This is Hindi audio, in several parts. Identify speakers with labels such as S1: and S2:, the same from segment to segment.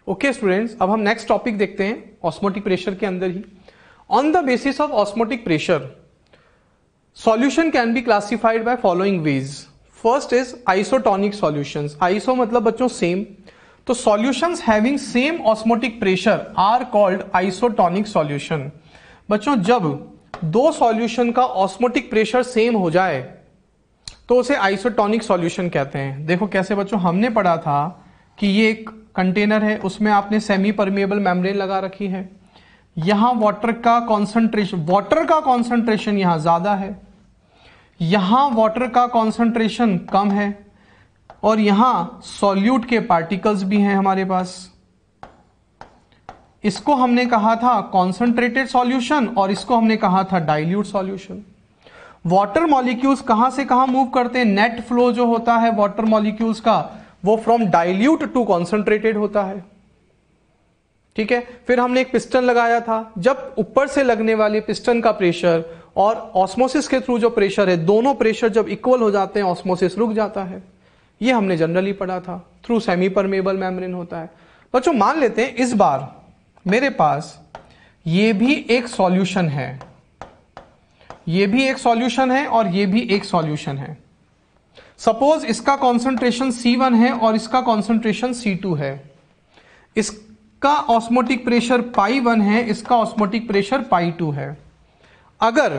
S1: ओके स्टूडेंट्स, अब हम नेक्स्ट टॉपिक देखते हैं ऑस्मोटिक प्रेशर के अंदर ही। On the basis of osmotic pressure solution can be classified by following ways. First is isotonic solutions. Iso मतलब बच्चों सेम, तो solutions having same osmotic pressure are called isotonic solution. बच्चों जब दो सॉल्यूशन का ऑस्मोटिक प्रेशर सेम हो जाए तो उसे आइसोटोनिक सॉल्यूशन कहते हैं। देखो कैसे बच्चों, हमने पढ़ा था कि ये एक कंटेनर है, उसमें आपने सेमी परमेबल मेम्ब्रेन लगा रखी है। यहां वाटर का कॉन्सेंट्रेशन यहां ज्यादा है, यहां वाटर का कॉन्सेंट्रेशन कम है, और यहां सॉल्यूट के पार्टिकल्स भी हैं हमारे पास। इसको हमने कहा था कॉन्सेंट्रेटेड सॉल्यूशन और इसको हमने कहा था डाइल्यूट सॉल्यूशन। वाटर मॉलिक्यूल्स कहां से कहां मूव करते हैं? नेट फ्लो जो होता है वाटर मॉलिक्यूल्स का वो फ्रॉम डाइल्यूट टू कॉन्सेंट्रेटेड होता है। ठीक है, फिर हमने एक पिस्टन लगाया था। जब ऊपर से लगने वाले पिस्टन का प्रेशर और ऑस्मोसिस के थ्रू जो प्रेशर है, दोनों प्रेशर जब इक्वल हो जाते हैं ऑस्मोसिस रुक जाता है। ये हमने जनरली पढ़ा था, थ्रू सेमी परमेबल मेम्ब्रेन होता है। बच्चों मान लेते हैं इस बार मेरे पास ये भी एक सॉल्यूशन है, ये भी एक सॉल्यूशन है और ये भी एक सॉल्यूशन है। सपोज इसका कॉन्सेंट्रेशन C1 है और इसका कॉन्सेंट्रेशन C2 है। इसका ऑस्मोटिक प्रेशर π1 है, इसका ऑस्मोटिक प्रेशर π2 है। अगर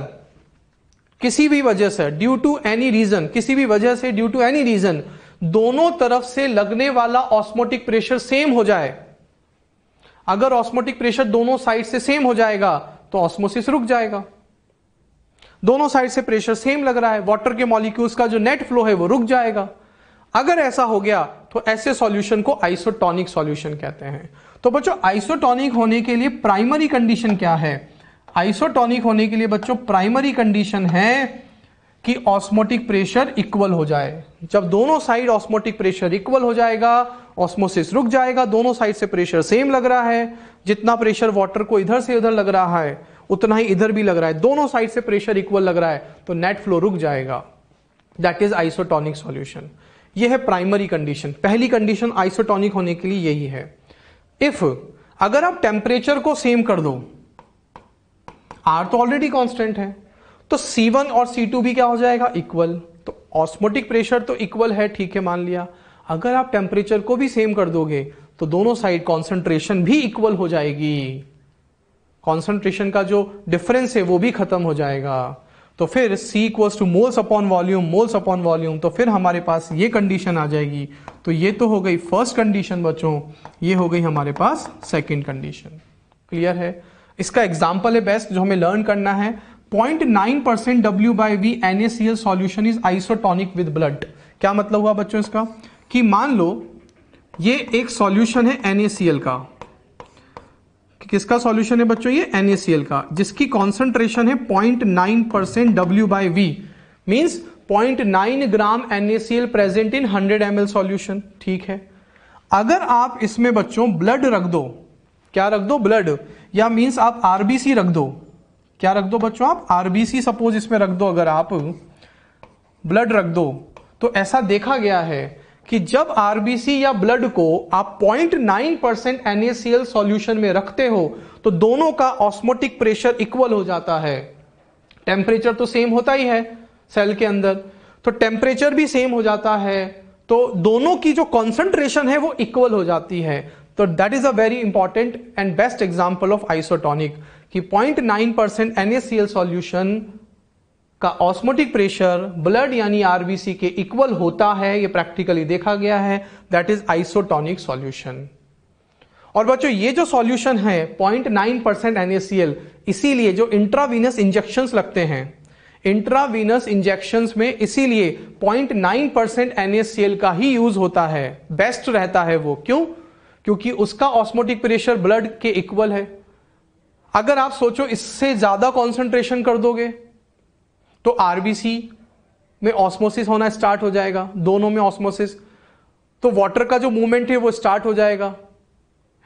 S1: किसी भी वजह से ड्यू टू एनी रीजन दोनों तरफ से लगने वाला ऑस्मोटिक प्रेशर सेम हो जाए, अगर ऑस्मोटिक प्रेशर दोनों साइड से सेम हो जाएगा तो ऑस्मोसिस रुक जाएगा। दोनों साइड से प्रेशर सेम लग रहा है, वाटर के मॉलिक्यूल्स का जो नेट फ्लो है वो रुक जाएगा। अगर ऐसा हो गया तो ऐसे सॉल्यूशन को आइसोटोनिक सॉल्यूशन कहते हैं। तो बच्चों आइसोटोनिक होने के लिए प्राइमरी कंडीशन क्या है? आइसोटोनिक होने के लिए बच्चों प्राइमरी कंडीशन है कि ऑस्मोटिक प्रेशर इक्वल हो जाए। जब दोनों साइड ऑस्मोटिक प्रेशर इक्वल हो जाएगा, ऑस्मोसिस रुक जाएगा। दोनों साइड से प्रेशर सेम लग रहा है, जितना प्रेशर वाटर को इधर से उधर लग रहा है उतना ही इधर भी लग रहा है, दोनों साइड से प्रेशर इक्वल लग रहा है, तो नेट फ्लो रुक जाएगा। That is isotonic solution. यह है प्राइमरी कंडीशन। पहली कंडीशन आइसोटोनिक होने के लिए यही है। इफ अगर आप टेम्परेचर को सेम कर दो, R तो ऑलरेडी कांस्टेंट है, तो C1 और C2 भी क्या हो जाएगा? इक्वल। तो ऑस्मोटिक प्रेशर तो इक्वल है, ठीक है मान लिया। अगर आप टेम्परेचर को भी सेम कर दोगे तो दोनों साइड कॉन्सेंट्रेशन भी इक्वल हो जाएगी, कॉन्सेंट्रेशन का जो डिफरेंस है वो भी खत्म हो जाएगा। तो फिर C equals two moles upon volume, तो फिर हमारे पास ये कंडीशन आ जाएगी। तो ये तो हो गई फर्स्ट कंडीशन बच्चों, ये हो गई हमारे पास सेकंड कंडीशन। क्लियर है? इसका एग्जांपल है बेस्ट जो हमें लर्न करना है। 0.9% W/V NaCl solution is isotonic with blood. क्या मतलब हुआ बच्चों इसका? कि मान लो ये एक सॉल्यूशन है NaCl का। किसका सॉल्यूशन है बच्चों? ये NaCl का, जिसकी कॉन्सेंट्रेशन है 0.9% W/V, means 0.9 gram NaCl present in 100 ml solution. ठीक है, अगर आप इसमें बच्चों ब्लड रख दो, क्या रख दो? ब्लड, या मींस आप RBC रख दो। क्या रख दो बच्चों? आप RBC सपोज इसमें रख दो। अगर आप ब्लड रख दो तो ऐसा देखा गया है कि जब RBC या ब्लड को आप 0.9% NaCl सॉल्यूशन में रखते हो तो दोनों का ऑस्मोटिक प्रेशर इक्वल हो जाता है। टेम्परेचर तो सेम होता ही है सेल के अंदर, तो टेम्परेचर भी सेम हो जाता है, तो दोनों की जो कॉन्सेंट्रेशन है वो इक्वल हो जाती है। तो that is a very important and best example of isotonic कि 0.9% NaCl सॉल्यूशन का ऑस्मोटिक प्रेशर ब्लड यानी RBC के इक्वल होता है। ये प्रैक्टिकली देखा गया है। That is isotonic solution. और बच्चों ये जो सॉल्यूशन है 0.9% NaCl, इसीलिए जो इंट्रावीनस इंजेक्शंस लगते हैं, इंट्रावीनस इंजेक्शंस में इसीलिए 0.9% NaCl का ही यूज होता है, बेस्ट रहता है वो। क्यों? क्योंकि उसका ऑस्मोटिक प्रेशर ब्लड के इक्वल है। अगर आप सोचो इससे ज्यादा कॉन्सेंट्रेशन कर दोगे तो RBC में ऑस्मोसिस होना स्टार्ट हो जाएगा, दोनों में ऑस्मोसिस, तो वाटर का जो मूवमेंट है वो स्टार्ट हो जाएगा,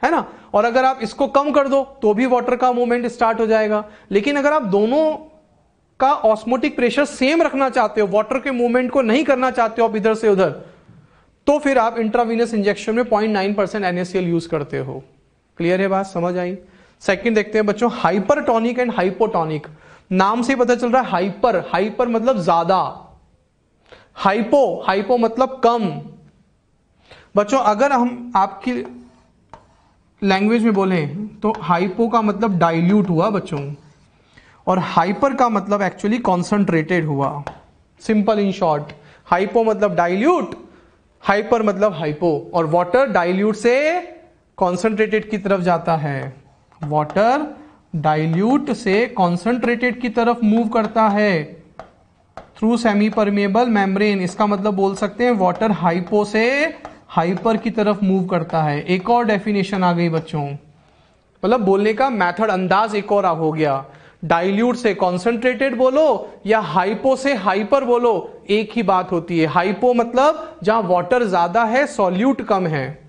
S1: है ना। और अगर आप इसको कम कर दो तो भी वाटर का मूवमेंट स्टार्ट हो जाएगा। लेकिन अगर आप दोनों का ऑस्मोटिक प्रेशर सेम रखना चाहते हो, वाटर के मूवमेंट को नहीं करना चाहते हो आप इधर से उधर, तो फिर आप इंट्रावीनस इंजेक्शन में 0.9% NaCl यूज करते हो। क्लियर है बात, समझ आई। सेकंड देखते हैं बच्चों, हाइपरटोनिक एंड हाइपोटोनिक। नाम से पता चल रहा है हाइपर, हाइपर मतलब ज्यादा, हाइपो, हाइपो मतलब कम। बच्चों अगर हम आपकी लैंग्वेज में बोले तो हाइपो का मतलब डाइल्यूट हुआ बच्चों, और हाइपर का मतलब एक्चुअली कॉन्सेंट्रेटेड हुआ। सिंपल इन शॉर्ट, हाइपो मतलब डाइल्यूट, हाइपर मतलब हाइपो। और वाटर डाइल्यूट से कॉन्सेंट्रेटेड की तरफ जाता है, वाटर डाइल्यूट से कॉन्सेंट्रेटेड की तरफ मूव करता है थ्रू सेमी परमेबल मेम्ब्रेन। इसका मतलब बोल सकते हैं वाटर हाइपो से हाइपर की तरफ मूव करता है। एक और डेफिनेशन आ गई बच्चों, मतलब बोलने का मेथड, अंदाज एक और हो गया। डाइल्यूट से कॉन्सेंट्रेटेड बोलो या हाइपो से हाइपर बोलो, एक ही बात होती है। हाइपो मतलब जहां वाटर ज्यादा है, सॉल्यूट कम है।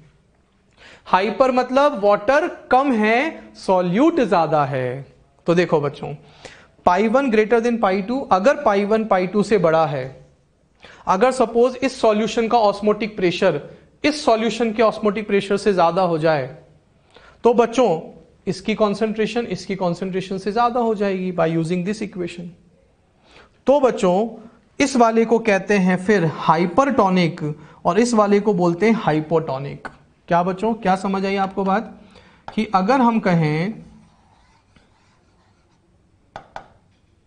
S1: हाइपर मतलब वाटर कम है, सॉल्यूट ज्यादा है। तो देखो बच्चों, π1 ग्रेटर देन π2, अगर π1 π2 से बड़ा है, अगर सपोज इस सॉल्यूशन का ऑस्मोटिक प्रेशर इस सॉल्यूशन के ऑस्मोटिक प्रेशर से ज्यादा हो जाए, तो बच्चों इसकी कॉन्सेंट्रेशन से ज्यादा हो जाएगी बाय यूजिंग दिस इक्वेशन। तो बच्चों इस वाले को कहते हैं फिर हाइपरटोनिक और इस वाले को बोलते हैं हाइपोटोनिक। क्या बच्चों, क्या समझ आई आपको बात, कि अगर हम कहें,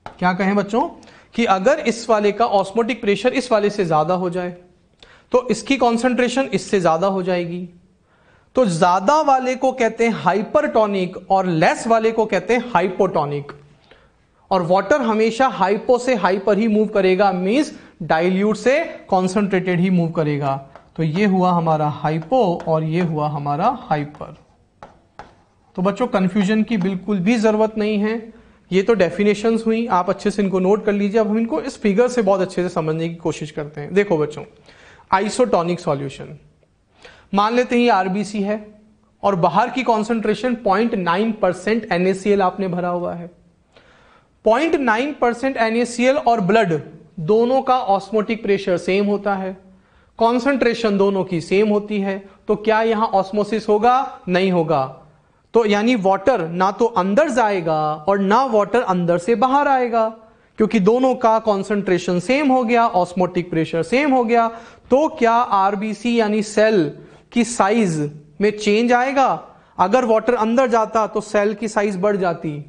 S1: क्या कहें बच्चों, कि अगर इस वाले का ऑस्मोटिक प्रेशर इस वाले से ज्यादा हो जाए तो इसकी कॉन्सेंट्रेशन इससे ज्यादा हो जाएगी। तो ज्यादा वाले को कहते हैं हाइपरटोनिक और लेस वाले को कहते हैं हाइपोटोनिक। और वाटर हमेशा हाइपो से हाइपर ही मूव करेगा, मींस डाइल्यूट से कॉन्सेंट्रेटेड ही मूव करेगा। तो ये हुआ हमारा हाइपो और ये हुआ हमारा हाइपर। तो बच्चों कंफ्यूजन की बिल्कुल भी जरूरत नहीं है, ये तो डेफिनेशंस हुई, आप अच्छे से इनको नोट कर लीजिए। अब हम इनको इस फिगर से बहुत अच्छे से समझने की कोशिश करते हैं। देखो बच्चों, आइसोटोनिक सॉल्यूशन, मान लेते हैं ये आरबीसी है और बाहर की कॉन्सेंट्रेशन 0.9% NaCl आपने भरा हुआ है। 0.9% NaCl और ब्लड दोनों का ऑस्मोटिक प्रेशर सेम होता है, कॉन्सेंट्रेशन दोनों की सेम होती है। तो क्या यहां ऑस्मोसिस होगा? नहीं होगा। तो यानी वाटर ना तो अंदर जाएगा और ना वाटर अंदर से बाहर आएगा, क्योंकि दोनों का कॉन्सेंट्रेशन सेम हो गया, ऑस्मोटिक प्रेशर सेम हो गया। तो क्या आरबीसी यानी सेल की साइज में चेंज आएगा? अगर वाटर अंदर जाता तो सेल की साइज बढ़ जाती,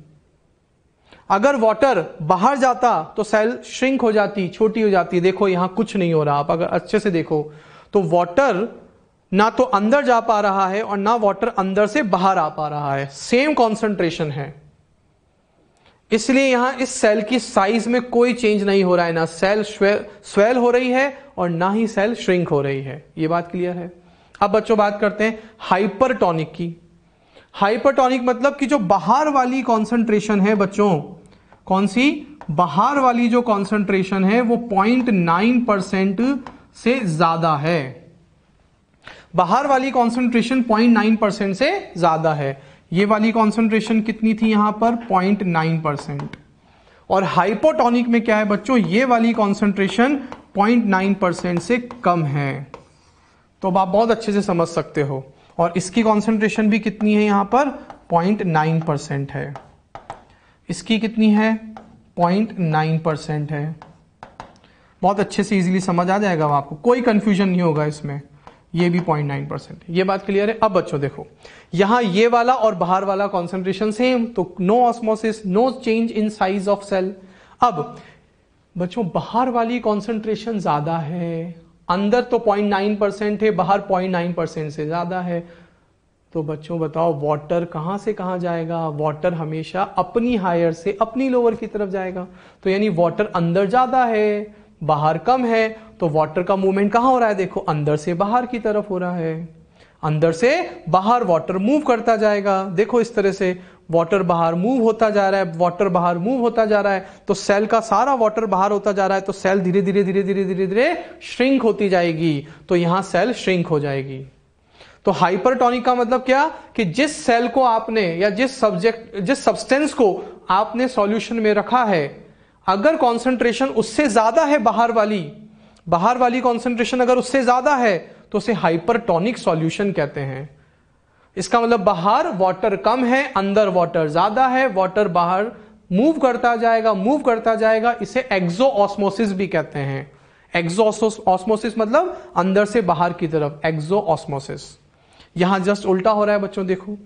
S1: अगर वाटर बाहर जाता तो सेल श्रिंक हो जाती, छोटी हो जाती। देखो यहां कुछ नहीं हो रहा, आप अगर अच्छे से देखो तो वाटर ना तो अंदर जा पा रहा है और ना वाटर अंदर से बाहर आ पा रहा है, सेम कॉन्सेंट्रेशन है। इसलिए यहां इस सेल की साइज में कोई चेंज नहीं हो रहा है, ना सेल स्वेल हो रही है और ना ही सेल श्रिंक हो रही है। यह बात क्लियर है। अब बच्चों बात करते हैं हाइपरटोनिक की। हाइपरटोनिक मतलब कि जो बाहर वाली कॉन्सेंट्रेशन है बच्चों, कौन सी? बाहर वाली जो कॉन्सेंट्रेशन है वो 0.9% से ज्यादा है। बाहर वाली कॉन्सेंट्रेशन 0.9% से ज्यादा है। ये वाली कॉन्सेंट्रेशन कितनी थी यहां पर? 0.9%। और हाइपोटोनिक में क्या है बच्चों? ये वाली कॉन्सेंट्रेशन 0.9% से कम है। तो अब आप बहुत अच्छे से समझ सकते हो। और इसकी कॉन्सेंट्रेशन भी कितनी है यहां पर? 0.9% है। इसकी कितनी है? 0.9% है। बहुत अच्छे से इजीली समझ आ जाएगा आपको, कोई कंफ्यूजन नहीं होगा इसमें। ये भी 0.9%। ये बात क्लियर है। अब बच्चों देखो, यहां ये वाला और बाहर वाला कॉन्सेंट्रेशन सेम, तो no osmosis, no change in size of cell. अब बच्चों बाहर वाली कॉन्सेंट्रेशन ज्यादा है, अंदर तो 0.9% है, बाहर 0.9% से ज्यादा है। तो बच्चों बताओ वाटर कहां से कहां जाएगा? वाटर हमेशा अपनी हायर से अपनी लोअर की तरफ जाएगा। तो यानी वाटर अंदर ज्यादा है, बाहर कम है, तो वाटर का मूवमेंट कहां हो रहा है? देखो अंदर से बाहर की तरफ हो रहा है। अंदर से बाहर वाटर मूव करता जाएगा। देखो इस तरह से वाटर बाहर मूव होता जा रहा है, वाटर बाहर मूव होता जा रहा है। तो सेल का सारा वाटर बाहर होता जा रहा है, तो सेल धीरे धीरे धीरे धीरे धीरे धीरे श्रिंक होती जाएगी। तो यहां सेल श्रिंक हो जाएगी। तो हाइपरटोनिक का मतलब क्या? कि जिस सेल को आपने या जिस सब्सटेंस को आपने सॉल्यूशन में रखा है, अगर कॉन्सेंट्रेशन उससे ज्यादा है, बाहर वाली कॉन्सेंट्रेशन अगर उससे ज्यादा है, तो उसे हाइपरटोनिक सॉल्यूशन कहते हैं। इसका मतलब बाहर वाटर कम है, अंदर वाटर ज्यादा है, वाटर बाहर मूव करता जाएगा, इसे एक्सो ऑस्मोसिस भी कहते हैं। एक्सो ऑस्मोसिस मतलब अंदर से बाहर की तरफ, एक्सो ऑस्मोसिस। यहां जस्ट उल्टा हो रहा है बच्चों, देखो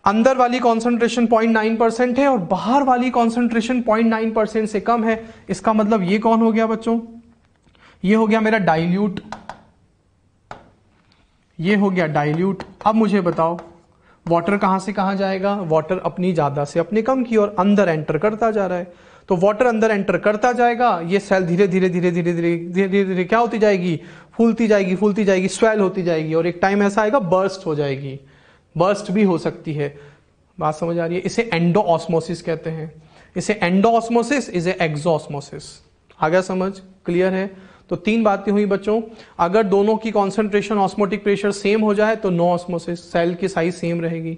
S1: अंदर वाली कॉन्सेंट्रेशन 0.9% है और बाहर वाली कॉन्सेंट्रेशन 0.9% से कम है। इसका मतलब ये कौन हो गया बच्चों, ये हो गया मेरा डाइल्यूट, ये हो गया डाइल्यूट। अब मुझे बताओ वाटर कहां से कहां जाएगा, वाटर अपनी ज्यादा से अपने कम की और अंदर एंटर करता जा रहा है। तो वाटर अंदर एंटर करता जाएगा, ये सेल धीरे धीरे धीरे धीरे धीरे धीरे धीरे क्या होती जाएगी, फूलती जाएगी, स्वेल होती जाएगी और एक टाइम ऐसा आएगा बर्स्ट हो जाएगी। बर्स्ट भी हो सकती है, बात समझ आ रही है। इसे एंडो ऑस्मोसिस कहते हैं, इसे एंडो ऑस्मोसिस, इसे एक्सो ऑस्मोसिस। आ गया समझ, क्लियर है। तो 3 बातें हुई बच्चों। अगर दोनों की कॉन्सेंट्रेशन ऑस्मोटिक प्रेशर सेम हो जाए तो नो ऑस्मोसिस, सेल की साइज सेम रहेगी।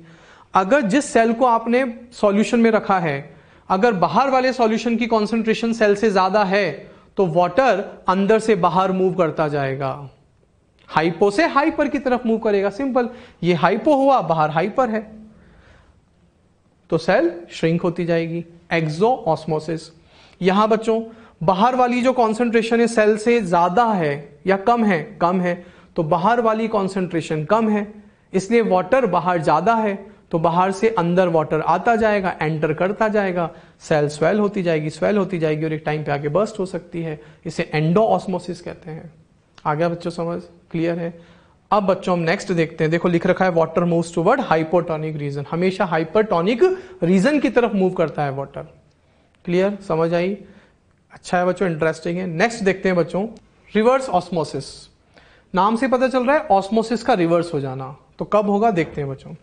S1: अगर जिस सेल को आपने सॉल्यूशन में रखा है, अगर बाहर वाले सॉल्यूशन की कॉन्सेंट्रेशन सेल से ज्यादा है तो वाटर अंदर से बाहर मूव करता जाएगा, हाइपो से हाइपर की तरफ मूव करेगा, सिंपल। ये हाइपो हुआ, बाहर हाइपर है, तो सेल श्रिंक होती जाएगी, एक्सो ऑस्मोसिस। यहां बच्चों बाहर वाली जो कॉन्सेंट्रेशन है सेल से ज्यादा है या कम है, तो बाहर वाली कॉन्सेंट्रेशन कम है, इसलिए वाटर बाहर ज्यादा है, तो बाहर से अंदर वाटर आता जाएगा, एंटर करता जाएगा, सेल स्वेल होती जाएगी और एक टाइम पे आके बर्स्ट हो सकती है। इसे एंडो ऑस्मोसिस कहते हैं। आ गया बच्चों समझ, क्लियर है। अब बच्चों हम नेक्स्ट देखते हैं। देखो लिख रखा है water moves toward hypotonic region, हमेशा हाइपरटोनिक रीजन की तरफ मूव करता है वाटर। क्लियर, समझ आई, अच्छा है बच्चों, इंटरेस्टिंग है। नेक्स्ट देखते हैं बच्चों रिवर्स ऑस्मोसिस। नाम से पता चल रहा है ऑस्मोसिस का रिवर्स हो जाना, तो कब होगा देखते हैं बच्चों।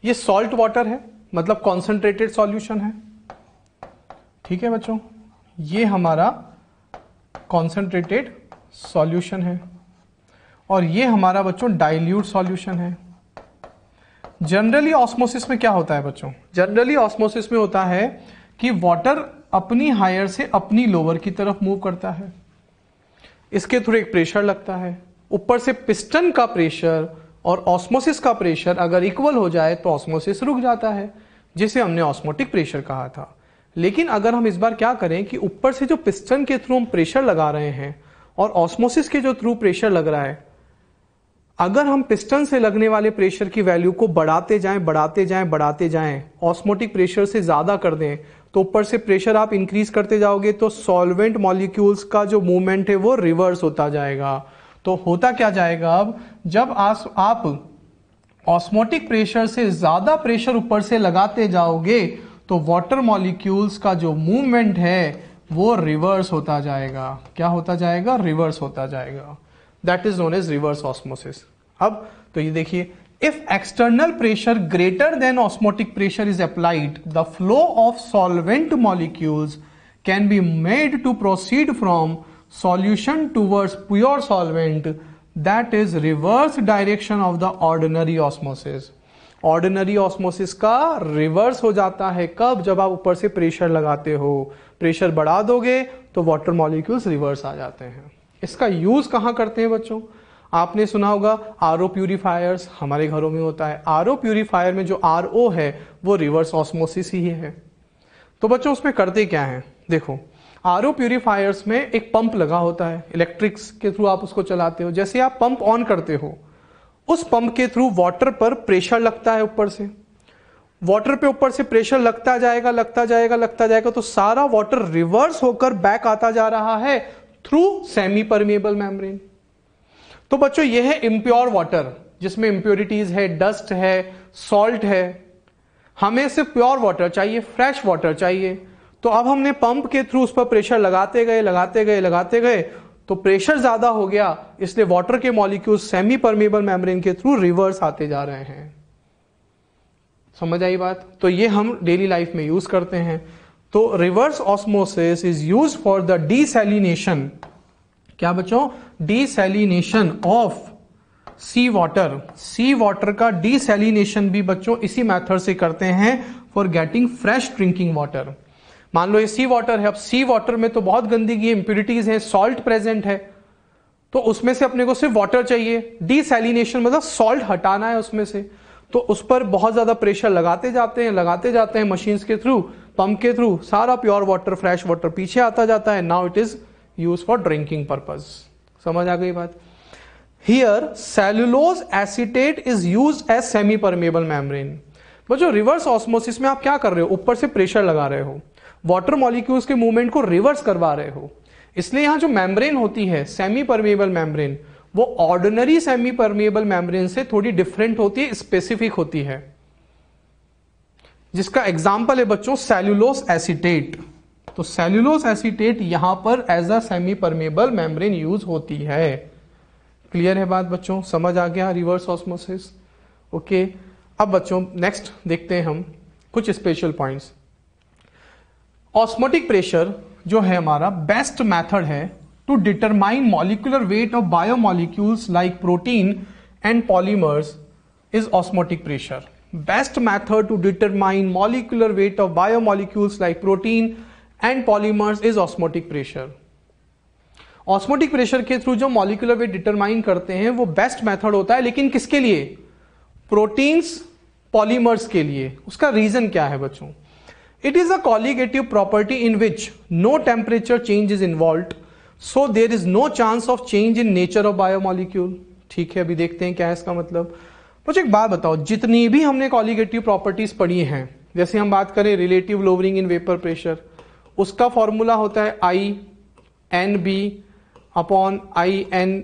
S1: ये सॉल्ट वाटर है, मतलब कॉन्सेंट्रेटेड सॉल्यूशन है, ठीक है बच्चों। ये हमारा कॉन्सेंट्रेटेड सॉल्यूशन है और ये हमारा बच्चों डाइल्यूट सॉल्यूशन है। जनरली ऑस्मोसिस में क्या होता है बच्चों, जनरली ऑस्मोसिस में होता है कि वाटर अपनी हायर से अपनी लोअर की तरफ मूव करता है, इसके थ्रू एक प्रेशर लगता है, ऊपर से पिस्टन का प्रेशर और ऑस्मोसिस का प्रेशर अगर इक्वल हो जाए तो ऑस्मोसिस रुक जाता है, जिसे हमने ऑस्मोटिक प्रेशर कहा था। लेकिन अगर हम इस बार क्या करें कि ऊपर से जो पिस्टन के थ्रू हम प्रेशर लगा रहे हैं और ऑस्मोसिस के जो थ्रू प्रेशर लग रहा है, अगर हम पिस्टन से लगने वाले प्रेशर की वैल्यू को बढ़ाते जाएं, ऑस्मोटिक प्रेशर से ज्यादा कर दें, तो ऊपर से प्रेशर आप इंक्रीज करते जाओगे तो सॉल्वेंट मॉलिक्यूल्स का जो मूवमेंट है वो रिवर्स होता जाएगा। तो होता क्या जाएगा, अब जब आप ऑस्मोटिक प्रेशर से ज्यादा प्रेशर ऊपर से लगाते जाओगे तो वाटर मॉलिक्यूल्स का जो मूवमेंट है वो रिवर्स होता जाएगा। क्या होता जाएगा, रिवर्स होता जाएगा। That is known as reverse osmosis. अब तो ये देखिए, if external pressure greater than osmotic pressure is applied, the flow of solvent molecules can be made to proceed from solution towards pure solvent, that is reverse direction of the ordinary osmosis. Ordinary osmosis का रिवर्स हो जाता है कब, जब आप ऊपर से प्रेशर लगाते हो, प्रेशर बढ़ा दोगे तो वाटर मॉलिक्यूल्स रिवर्स आ जाते हैं। इसका यूज कहां करते हैं बच्चों, आपने सुना होगा आरओ प्यूरिफायर्स, हमारे घरों में होता है। आरओ प्यूरिफायर में जो आरओ है वो रिवर्स ऑस्मोसिस ही है। तो बच्चों उसमें करते क्या है, देखो आरओ प्यूरिफायर्स में एक पंप लगा होता है, इलेक्ट्रिक्स के थ्रू आप उसको चलाते हो। जैसे आप पंप ऑन करते हो, उस पंप के थ्रू वाटर पर प्रेशर लगता है, ऊपर से वाटर पे ऊपर से प्रेशर लगता जाएगा, तो सारा वाटर रिवर्स होकर बैक आता जा रहा है थ्रू सेमी परमेबल मेम्ब्रेन। तो बच्चों यह है इम्प्योर वाटर, जिसमें इम्प्योरिटीज है, डस्ट है, सॉल्ट है। हमें सिर्फ प्योर वाटर चाहिए, फ्रेश वाटर चाहिए। तो अब हमने पंप के थ्रू उस पर प्रेशर लगाते गए, तो प्रेशर ज्यादा हो गया, इसलिए वाटर के मॉलिक्यूल सेमी परमेबल मेम्ब्रेन के थ्रू रिवर्स आते जा रहे हैं। समझ आई बात। तो ये हम डेली लाइफ में यूज करते हैं। तो reverse osmosis is use for the desalination, क्या बच्चों, desalination of sea water. Sea water का डीसैलिनेशन भी बच्चों इसी मेथड से करते हैं for getting fresh drinking water. मान लो ये सी वाटर है, अब सी वाटर में तो बहुत गंदगी है, इंप्यूरिटीज है, सॉल्ट प्रेजेंट है, तो उसमें से अपने को सिर्फ वाटर चाहिए। डीसैलिनेशन मतलब सॉल्ट हटाना है उसमें से, तो उस पर बहुत ज्यादा प्रेशर लगाते जाते हैं मशीन्स के थ्रू, पंप के थ्रू, सारा प्योर वाटर, फ्रेश वाटर पीछे आता जाता है। Now it is use for drinking purpose. समझ आ गई बात? Here cellulose acetate is use as semi permeable membrane. बच्चों रिवर्स ऑस्मोसिस में आप क्या कर रहे हो? ऊपर से प्रेशर लगा रहे हो, वाटर मॉलिक्यूल्स के मूवमेंट को रिवर्स करवा रहे हो, इसलिए यहां जो मेम्ब्रेन होती है सेमी परमेबल मेम्ब्रेन, वो ऑर्डिनरी सेमी परमेबल मेम्ब्रेन से थोड़ी डिफरेंट होती है, स्पेसिफिक होती है, जिसका एग्जांपल है बच्चों सेल्यूलोज एसीटेट। तो सेल्यूलोज एसीटेट यहां पर as a semi permeable membrane use होती है। क्लियर है बात बच्चों? समझ आ गया रिवर्स ऑस्मोसिस? ओके। अब बच्चों नेक्स्ट देखते हैं हम कुछ स्पेशल पॉइंट्स। ऑस्मोटिक प्रेशर जो है हमारा बेस्ट मेथड है to determine molecular weight of biomolecules like protein and polymers is osmotic pressure. Best method to determine molecular weight of biomolecules like protein and polymers is osmotic pressure. Osmotic pressure के थ्रू जो मॉलिक्यूलर वेट डिटरमाइन करते हैं वो बेस्ट मेथड होता है, लेकिन किसके लिए? प्रोटीन्स, पॉलीमर्स के लिए। उसका रीजन क्या है बच्चों? It is a colligative property in which no temperature change is involved, so there is no chance of change in nature of biomolecule। ठीक है, अभी देखते हैं क्या है इसका मतलब। मुझे एक बात बताओ, जितनी भी हमने कॉलिगेटिव प्रॉपर्टीज पढ़ी हैं, जैसे हम बात करें relative lowering in vapour pressure, उसका फॉर्मूला होता है i n b upon i n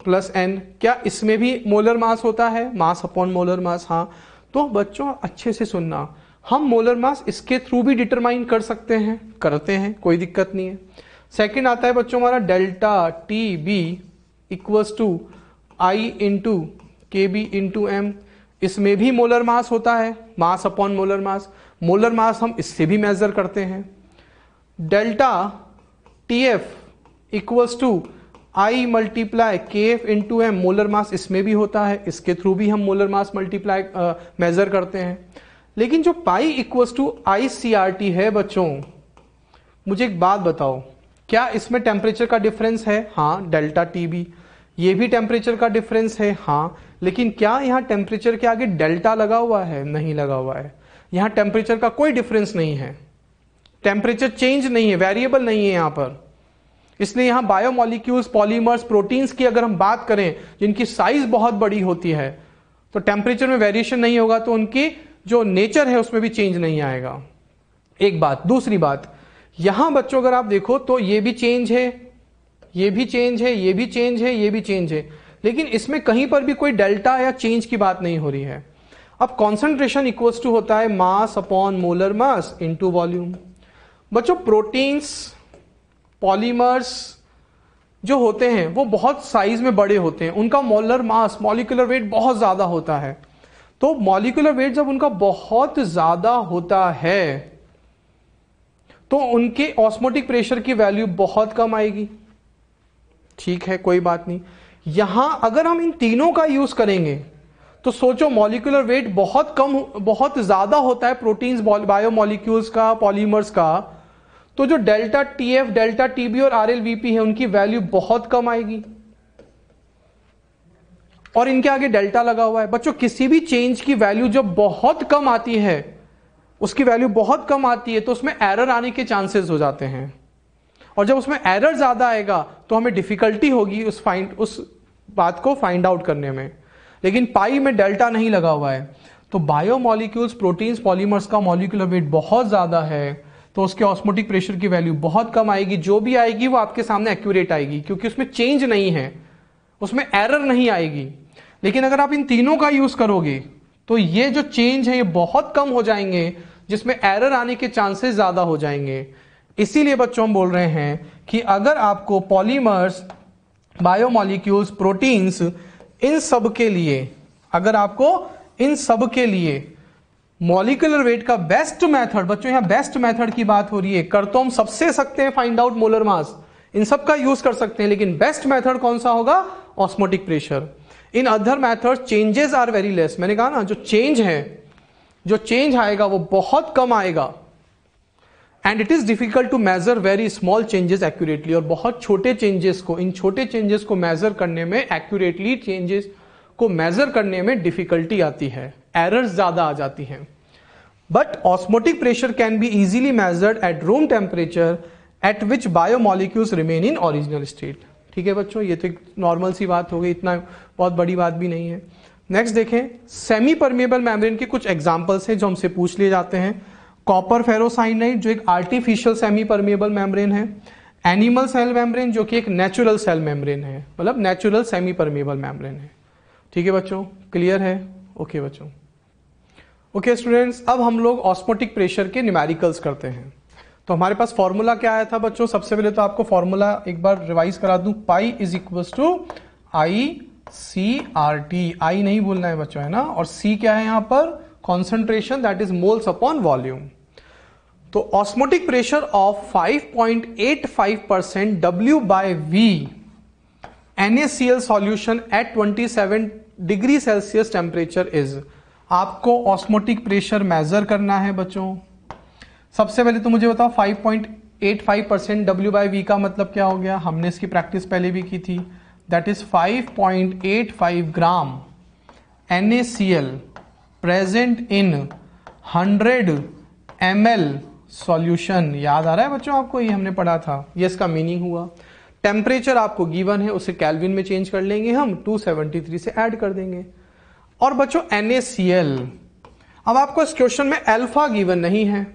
S1: plus n. क्या इसमें भी मोलर मास होता है? Mass upon molar mass. हाँ, तो बच्चों अच्छे से सुनना, हम मोलर मास इसके थ्रू भी डिटरमाइन कर सकते हैं, करते हैं, कोई दिक्कत नहीं है। सेकंड आता है बच्चों हमारा delta T B equals to I into K B into M. इसमें भी मोलर मास होता है, mass upon molar mass. Molar mass हम इससे भी मेजर करते हैं। Delta T F equals to I multiply K F into M, molar mass इसमें भी होता है, इसके थ्रू भी हम मोलर मास मल्टीप्लाई मेजर करते हैं। लेकिन जो pi equals to I C R t है बच्चों, मुझे एक बात बताओ, क्या इसमें टेम्परेचर का डिफरेंस है? हाँ, डेल्टा टी बी, ये भी टेम्परेचर का डिफरेंस है। हाँ, लेकिन क्या यहाँ टेम्परेचर के आगे डेल्टा लगा हुआ है? नहीं लगा हुआ है। यहाँ टेम्परेचर का कोई डिफरेंस नहीं है, टेम्परेचर चेंज नहीं है, वेरिएबल नहीं है यहाँ पर। इसलिए यहाँ बायोमॉलिक्यूल्स, पॉलीमर्स, प्रोटीन्स की अगर हम बात करें जिनकी साइज बहुत बड़ी होती है, तो टेम्परेचर में वेरिएशन नहीं होगा, तो उनकी जो नेचर है उसमें भी चेंज नहीं आएगा। एक बात। दूसरी बात, यहां बच्चों अगर आप देखो तो ये भी चेंज है, ये भी चेंज है, ये भी चेंज है, ये भी चेंज है, लेकिन इसमें कहीं पर भी कोई डेल्टा या चेंज की बात नहीं हो रही है। अब कॉन्सेंट्रेशन इक्वल्स टू होता है mass upon molar mass into volume. बच्चों प्रोटीन्स, पॉलीमर्स जो होते हैं वो बहुत साइज में बड़े होते हैं, उनका मोलर मास, मॉलिक्यूलर वेट बहुत ज्यादा होता है। तो मॉलिक्यूलर वेट जब उनका बहुत ज्यादा होता है तो उनके ऑस्मोटिक प्रेशर की वैल्यू बहुत कम आएगी। ठीक है, कोई बात नहीं। यहां अगर हम इन तीनों का यूज करेंगे तो सोचो मॉलिक्यूलर वेट बहुत कम, बहुत ज्यादा होता है प्रोटीन्स, बायोमॉलिक्यूल्स का, पॉलीमर्स का, तो जो delta T f, delta T b और आर एल वी पी है उनकी वैल्यू बहुत कम आएगी, और इनके आगे डेल्टा लगा हुआ है। बच्चों किसी भी चेंज की वैल्यू जब बहुत कम आती है, उसकी वैल्यू बहुत कम आती है, तो उसमें एरर आने के चांसेस हो जाते हैं, और जब उसमें एरर ज्यादा आएगा तो हमें डिफिकल्टी होगी उस बात को फाइंड आउट करने में। लेकिन पाई में डेल्टा नहीं लगा हुआ है, तो बायोमॉलिक्यूल्स, प्रोटीन्स, पॉलीमर्स का मॉलिक्यूलर वेट बहुत ज्यादा है, तो उसके ऑस्मोटिक प्रेशर की वैल्यू बहुत कम आएगी। जो भी आएगी वो आपके सामने एक्यूरेट आएगी, क्योंकि उसमें चेंज नहीं है, उसमें एरर नहीं आएगी। लेकिन अगर आप इन तीनों का यूज करोगे तो ये जो चेंज है ये बहुत कम हो जाएंगे, जिसमें एरर आने के चांसेस ज्यादा हो जाएंगे। इसीलिए बच्चों हम बोल रहे हैं कि अगर आपको पॉलीमर्स, बायोमॉलिक्यूल्स, प्रोटीन्स, इन सब के लिए, अगर आपको इन सब के लिए मॉलिक्यूलर वेट का बेस्ट मेथड, बच्चों यहां बेस्ट मेथड की बात हो रही है, कर तो हम सबसे सकते हैं फाइंड आउट मोलर मास, इन सब का यूज कर सकते हैं, लेकिन बेस्ट मेथड कौन सा होगा? Osmotic pressure. In other method changes are very less. मैंने कहा ना, जो चेंज है, जो चेंज आएगा वो बहुत कम आएगा। And it is difficult to measure very small changes accurately, और बहुत छोटे चेंजेस को, इन छोटे चेंजेस को मेजर करने में, एक्यूरेटली चेंजेस को मेजर करने में डिफिकल्टी आती है, एरर्स ज्यादा आ जाती हैं। But osmotic pressure can be easily measured at room temperature at which biomolecules remain in original state. ठीक है बच्चों, ये तो एक नॉर्मल सी बात हो गई, इतना बहुत बड़ी बात भी नहीं है। नेक्स्ट देखें, सेमी परमेबल मेम्ब्रेन के कुछ एग्जांपल्स हैं जो हमसे पूछ लिए जाते हैं। कॉपर फेरोसाइनाइड जो एक आर्टिफिशियल सेमी परमेबल मेम्ब्रेन है, एनिमल सेल मेम्ब्रेन जो कि एक नेचुरल सेल मेम्ब्रेन है, मतलब नेचुरल सेमी परमेबल मेम्ब्रेन है। ठीक है बच्चों, क्लियर है? ओके बच्चों। ओके स्टूडेंट्स, अब हम लोग ऑस्मोटिक प्रेशर के न्यूमेरिकल्स करते हैं। तो हमारे पास फॉर्मूला क्या आया था बच्चों? सबसे पहले तो आपको फॉर्मूला एक बार रिवाइज करा दूं, pi is equal to I C R T. I नहीं भूलना है बच्चों, है ना? और सी क्या है यहाँ पर? Concentration, that is moles upon volume. तो osmotic pressure of 5.85% W/V NaCl solution at 27 degree Celsius temperature is. आपको ऑस्मोटिक प्रेशर मेजर करना है बच्चों। सबसे पहले तो मुझे बताओ 5.85% W/V का मतलब क्या हो गया? हमने इसकी प्रैक्टिस पहले भी की थी, that is 5.85 gram NaCl present in 100 ml solution. याद आ रहा है बच्चों आपको? ये हमने पढ़ा था, ये इसका मीनिंग हुआ। टेम्परेचर आपको गिवन है, उसे केल्विन में चेंज कर लेंगे हम, 273 से ऐड कर देंगे। और बच्चों NaCl, अब आपको इस क्वेश्चन में अल्फा गिवन नहीं है,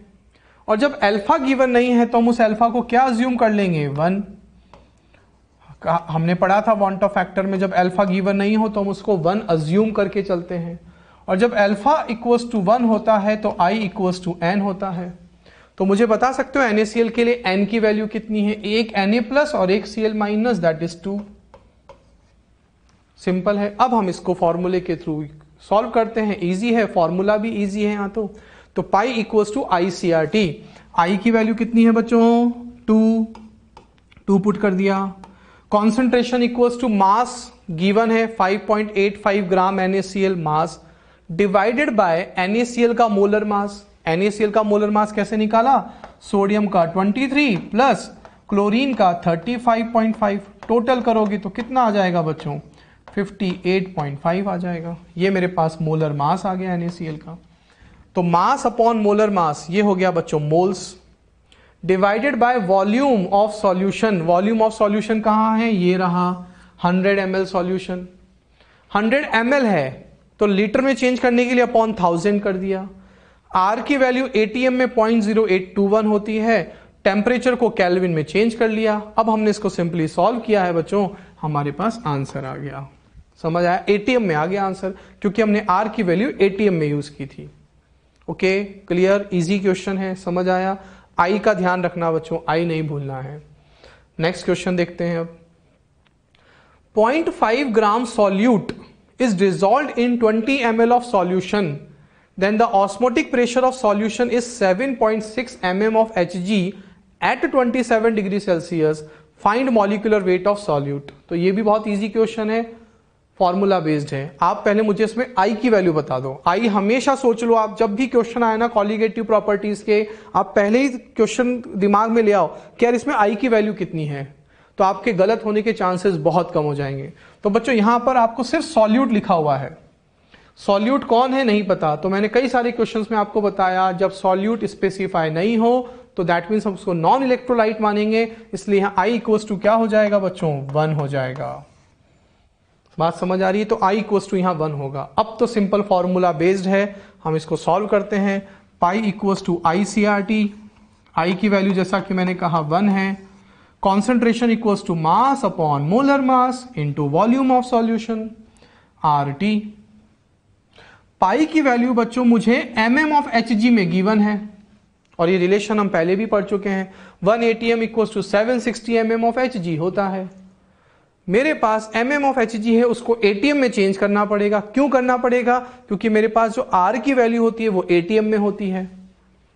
S1: और जब अल्फा गिवन नहीं है तो हम उस अल्फा को क्या अज्यूम कर लेंगे? 1। हमने पढ़ा था वांट ऑफ फैक्टर में, जब अल्फा गिवन नहीं हो तो हम उसको 1 अज्यूम करके चलते हैं, और जब अल्फा इक्वल्स टू 1 होता है तो I इक्वल्स टू n होता है। तो मुझे बता सकते हो NaCl के लिए n की वैल्यू कितनी है? एक Na प्लस और एक Cl minus, that is 2। Simple है। अब हम इसको फॉर्मूले के थ्रू सॉल्व करते हैं, इजी है, फॉर्मूला भी इजी है यहाँ तो pi equals to I C R T. I की वैल्यू कितनी है बच्चों? 2 पुट कर दिया। Concentration equals to mass given है 5.85 gram NaCl mass divided by NaCl का मोलर मास। NaCl का मोलर मास कैसे निकाला? सोडियम का 23 प्लस क्लोरीन का 35.5, टोटल करोगे तो कितना आ जाएगा बच्चों? 58.5 आ जाएगा। ये मेरे पास मोलर मास आ गया NaCl का। तो मास अपॉन मोलर मास, ये हो गया बच्चों moles, divided by volume of solution. Volume of solution कहां है? ये रहा 100 ml सॉल्यूशन। 100 ml है तो लीटर में चेंज करने के लिए अपॉन 1000 कर दिया। R की वैल्यू ATM में 0.0821 होती है, टेम्परेचर को केल्विन में चेंज कर लिया। अब हमने इसको सिंपली सॉल्व किया है बच्चों, हमारे पास आंसर आ गया। समझ आया? ATM में आ गया आंसर, क्योंकि हमने R की वैल्यू ATM में यूज की थी। Okay, clear? इजी क्वेश्चन है, समझ आया? आई का ध्यान रखना बच्चों, आई नहीं भूलना है। नेक्स्ट क्वेश्चन देखते हैं अब। 0.5 ग्राम solute is dissolved in 20 ml of solution, then the osmotic pressure of solution is 7.6 mm of Hg at 27 degree Celsius. Find molecular weight of solute. तो ये भी बहुत इजी क्वेश्चन है, फॉर्मूला बेस्ड है। आप पहले मुझे इसमें I की वैल्यू बता दो। I हमेशा सोच लो, आप जब भी क्वेश्चन आए ना कॉलिगेटिव प्रॉपर्टीज के, आप पहले ही क्वेश्चन दिमाग में ले आओ कि यार इसमें I की वैल्यू कितनी है, तो आपके गलत होने के चांसेस बहुत कम हो जाएंगे। तो बच्चों यहां पर आपको सिर्फ सॉल्यूट लिखा हुआ है, सॉल्यूट कौन है नहीं पता। तो मैंने कई सारे क्वेश्चंस में आपको बताया, जब सॉल्यूट स्पेसिफाई नहीं हो तो दैट मीन्स हम उसको नॉन इलेक्ट्रोलाइट मानेंगे, इसलिए यहां I इक्वल्स टू क्या हो जाएगा बच्चों? 1 हो जाएगा। बात समझ आ रही है? तो I इक्वल्स टू यहां 1 होगा। अब तो सिंपल फॉर्मूला बेस्ड है, हम इसको सॉल्व करते हैं। Pi equals to I C R T. I की वैल्यू जैसा कि मैंने कहा 1 है। Concentration equals to mass upon molar mass into volume of solution RT। Pi की वैल्यू बच्चों मुझे mm ऑफ Hg में गिवन है, और ये रिलेशन हम पहले भी पढ़ चुके हैं। 1 ATM equals to 760 mm of Hg होता है। मेरे पास mm ऑफ Hg है, उसको ATM में चेंज करना पड़ेगा। क्यों करना पड़ेगा? क्योंकि मेरे पास जो R की वैल्यू होती है वो ATM में होती है।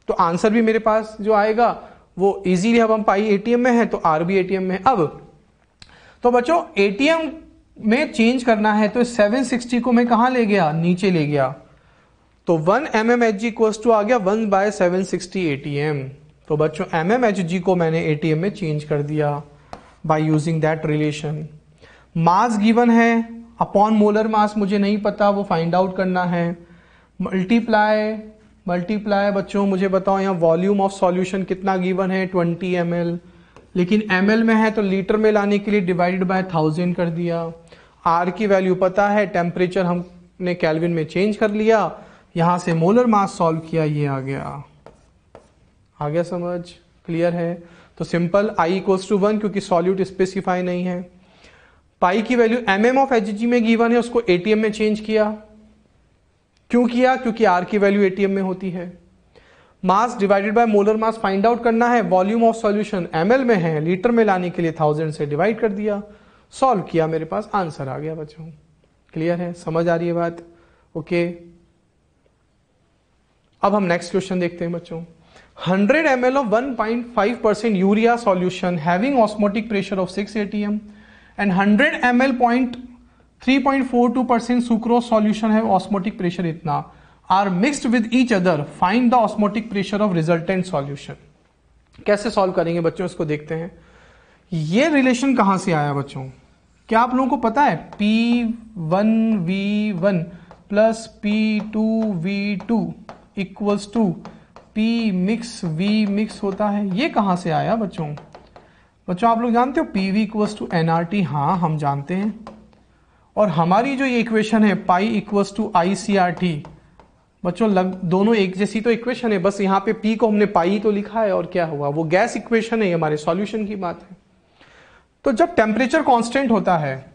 S1: तो आंसर भी मेरे पास जो आएगा वो इजीली, अब हम पाई ATM में है तो R भी ATM में है। अब तो बच्चों ATM में चेंज करना है तो 760 को मैं कहां ले गया? नीचे ले गया। तो 1 mm Hg इक्वल्स टू आ गया 1/760 ATM। तो बच्चों mmHg को मैंने ATM में चेंज कर दिया by using that relation. Mass given है, अपॉन मोलर मास मुझे नहीं पता, वो फाइंड आउट करना है। मल्टीप्लाई बच्चों मुझे बताओ यहाँ वॉल्यूम ऑफ सॉल्यूशन कितना गिवन है 20 ml, लेकिन ml में है तो लीटर में लाने के लिए डिवाइडेड बाय 1000 कर दिया। R की वैल्यू पता है, टेम्परेचर हमने केल्विन में चेंज कर लिया, यहां से मोलर मास सॉल्व किया, ये आ गया समझ? क्लियर है? तो सिंपल I इक्वल्स टू 1 क्योंकि सॉल्यूट स्पेसिफाई नहीं है। पाई की वैल्यू mm ऑफ Hg में गिवन है, उसको ATM में चेंज किया। क्यों किया? क्योंकि R की वैल्यू ATM में होती है। मास divided by molar mass find out करना है, वॉल्यूम ऑफ सॉल्यूशन ml में है, लीटर में लाने के लिए 1000 से डिवाइड कर दिया, सॉल्व किया, मेरे पास आंसर आ गया बच्चों। क्लियर है? समझ आ रही है बात? ओके। अब हम नेक्स्ट क्वेश्चन देखते हैं बच्चों। 100 ml of 1.5% urea solution having osmotic pressure of 6 atm and 100 ml 3.42% sucrose solution है, ऑस्मोटिक प्रेशर इतना, are mixed with each other, find the osmotic pressure of resultant solution. कैसे सॉल्व करेंगे बच्चों, इसको देखते हैं। ये रिलेशन कहां से आया बच्चों? क्या आप लोगों को पता है? P1V1 plus P2V2 equals to P mix V mix होता है। ये कहां से आया बच्चों? बच्चों आप लोग जानते हो PV इक्वल्स टू nRT, हाँ हम जानते हैं। और हमारी जो ये इक्वेशन है पाई इक्वल्स टू ICRT, बच्चों दोनों एक जैसी तो इक्वेशन है, बस यहाँ पे P को हमने पाई तो लिखा है और क्या हुआ, वो गैस इक्वेशन है, हमारे सॉल्यूशन की बात है। तो जब टेम्परेचर कांस्टेंट होता है,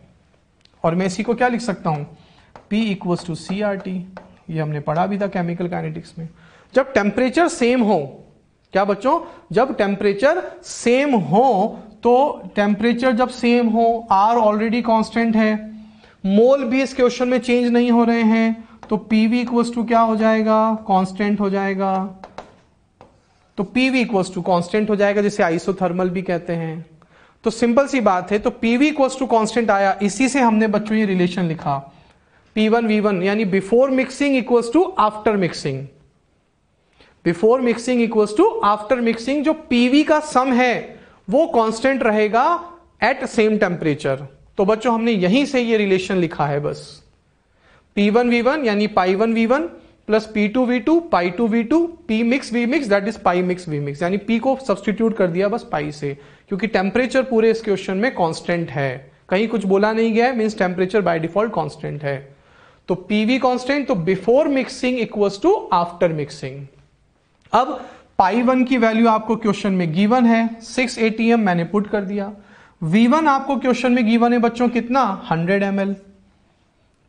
S1: और मैं इसी को क्या लिख सकता हूं, P इक्वल्स टू CRT, ये हमने पढ़ा भी था केमिकल काइनेटिक्स में। जब टेम्परेचर सेम हो, क्या बच्चों? जब टेम्परेचर सेम हो, तो टेम्परेचर जब सेम हो, R ऑलरेडी कांस्टेंट है, मोल भी इस क्वेश्चन में चेंज नहीं हो रहे हैं, तो PV इक्वल्स टू क्या हो जाएगा? कांस्टेंट हो जाएगा। तो PV इक्वल्स टू कांस्टेंट हो जाएगा, जिसे आइसोथर्मल भी कहते हैं। तो सिंपल सी बात है, तो PV इक्वल्स टू कांस्टेंट आया, इसी से हमने बच्चों ये रिलेशन लिखा P1V1 यानी before mixing equals to after mixing. Before mixing equals to after mixing, जो PV का सम है वो कांस्टेंट रहेगा एट सेम टेम्परेचर। तो बच्चों हमने यहीं से ये रिलेशन लिखा है बस। P1V1 यानी Pi1V1 plus P2V2 Pi2V2 P mix V mix that is pi mix V mix, यानी P को सब्सटीट्यूट कर दिया बस पाई से, क्योंकि टेम्परेचर पूरे इस क्वेश्चन में कांस्टेंट है, कहीं कुछ बोला नहीं गया है, means temperature by default constant है। तो PV कांस्टेंट, तो before mixing equals to after mixing. अब Pi1 की वैल्यू आपको क्वेश्चन में गिवन है 6 atm, मैंने पुट कर दिया। V1 आपको क्वेश्चन में गिवन है बच्चों कितना? 100 ml,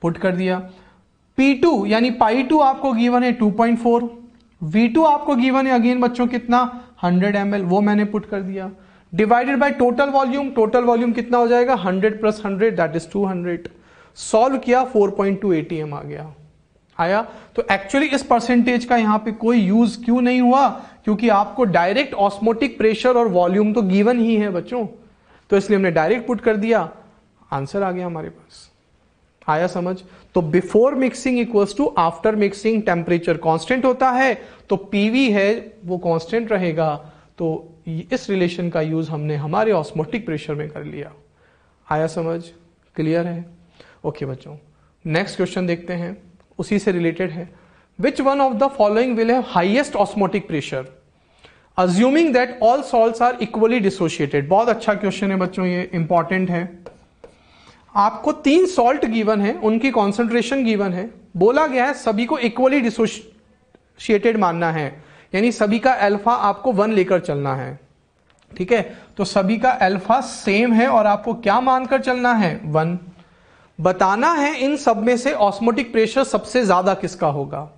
S1: पुट कर दिया। P2 यानी Pi2 आपको गिवन है 2.4, V2 आपको गिवन है अगेन बच्चों कितना? 100 ml, वो मैंने पुट कर दिया। Divided by total volume, total volume कितना हो जाएगा? 100 प्लस 100 दैट इज 200। सॉल्व किया, 4.2 atm आ गया, आया। तो एक्चुअली इस परसेंटेज का यहां पे कोई यूज क्यों नहीं हुआ? क्योंकि आपको डायरेक्ट ऑस्मोटिक प्रेशर और वॉल्यूम तो गिवन ही है बच्चों, तो इसलिए हमने डायरेक्ट पुट कर दिया, आंसर आ गया हमारे पास। आया समझ? तो before mixing equals to after mixing, temperature constant होता है तो PV है वो कांस्टेंट रहेगा, तो इस रिलेशन का यूज हमने हमारे ऑस्मोटिक प्रेशर में कर लिया। आया समझ? क्लियर है? ओके बच्चों, नेक्स्ट क्वेश्चन देखते हैं, उसी से रिलेटेड है। Which one of the following will have highest osmotic pressure assuming that all salts are equally dissociated. बहुत अच्छा क्वेश्चन है बच्चों, ये इंपॉर्टेंट है। आपको 3 सॉल्ट गिवन है, उनकी कॉन्सेंट्रेशन गिवन है, बोला गया है सभी को इक्वली डिसोशिएटेड मानना है, यानी सभी का अल्फा आपको 1 लेकर चलना है। ठीक है, तो सभी का अल्फा सेम है और आपको क्या मानकर चलना है? 1। बताना है इन सब में से ऑस्मोटिक प्रेशर सबसे ज्यादा किसका होगा।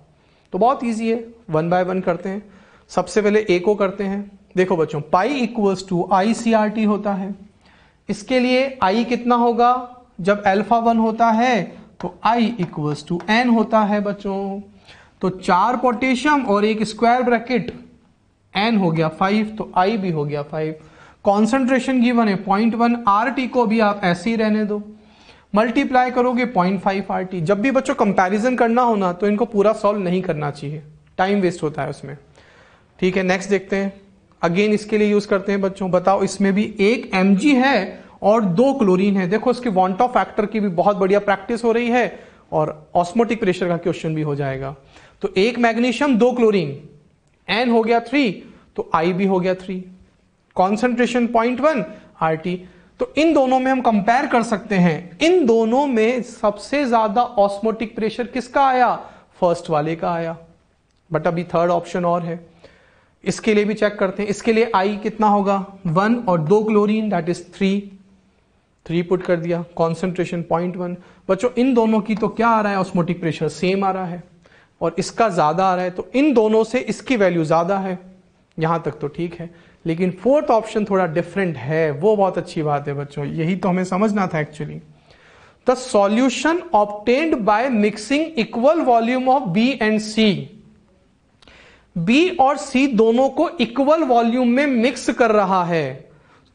S1: तो बहुत इजी है, 1 बाय 1 करते हैं। सबसे पहले A को करते हैं। देखो बच्चों, पाई इक्वल्स टू ICRT होता है, इसके लिए I कितना होगा? जब अल्फा 1 होता है तो I इक्वल्स टू N होता है बच्चों। तो 4 पोटेशियम और एक स्क्वायर ब्रैकेट N हो गया 5, तो I भी हो गया 5। कॉन्सेंट्रेशन गिवन है 0.1, RT को भी आप ऐसे ही रहने दो, मल्टीप्लाई करोगे 0.5 RT। जब भी बच्चों कंपैरिजन करना हो ना, तो इनको पूरा सॉल्व नहीं करना चाहिए, टाइम वेस्ट होता है उसमें। ठीक है, नेक्स्ट देखते हैं। अगेन इसके लिए यूज करते हैं बच्चों। बताओ इसमें भी 1 mg है और 2 क्लोरीन है। देखो इसकी वॉन्टॉफ फैक्टर की भी बहुत बढ़िया प्रैक्टिस हो रही है और ऑस्मोटिक प्रेशर का क्वेश्चन भी हो जाएगा। तो 1 मैग्नीशियम 2 क्लोरीन, N हो गया 3 तो I भी हो गया 3, कॉन्सेंट्रेशन 0.1 RT। तो इन दोनों में हम कंपेयर कर सकते हैं, इन दोनों में सबसे ज्यादा ऑस्मोटिक प्रेशर किसका आया, फर्स्ट वाले का आया, बट अभी थर्ड ऑप्शन और है। इसके लिए भी चेक करते हैं। इसके लिए I कितना होगा 1 और 2 क्लोरीन दैट इज 3 पुट कर दिया, कॉन्सेंट्रेशन 0.1। बच्चों इन दोनों की तो क्या आ रहा है, ऑस्मोटिक प्रेशर सेम आ रहा है और इसका ज्यादा आ रहा है, तो इन दोनों से इसकी वैल्यू ज्यादा है। यहां तक तो ठीक है, लेकिन फोर्थ ऑप्शन थोड़ा डिफरेंट है, वो बहुत अच्छी बात है बच्चों, यही तो हमें समझना था actually. The solution obtained by mixing equal volume of B and C, B और सी दोनों को इक्वल वॉल्यूम में मिक्स कर रहा है,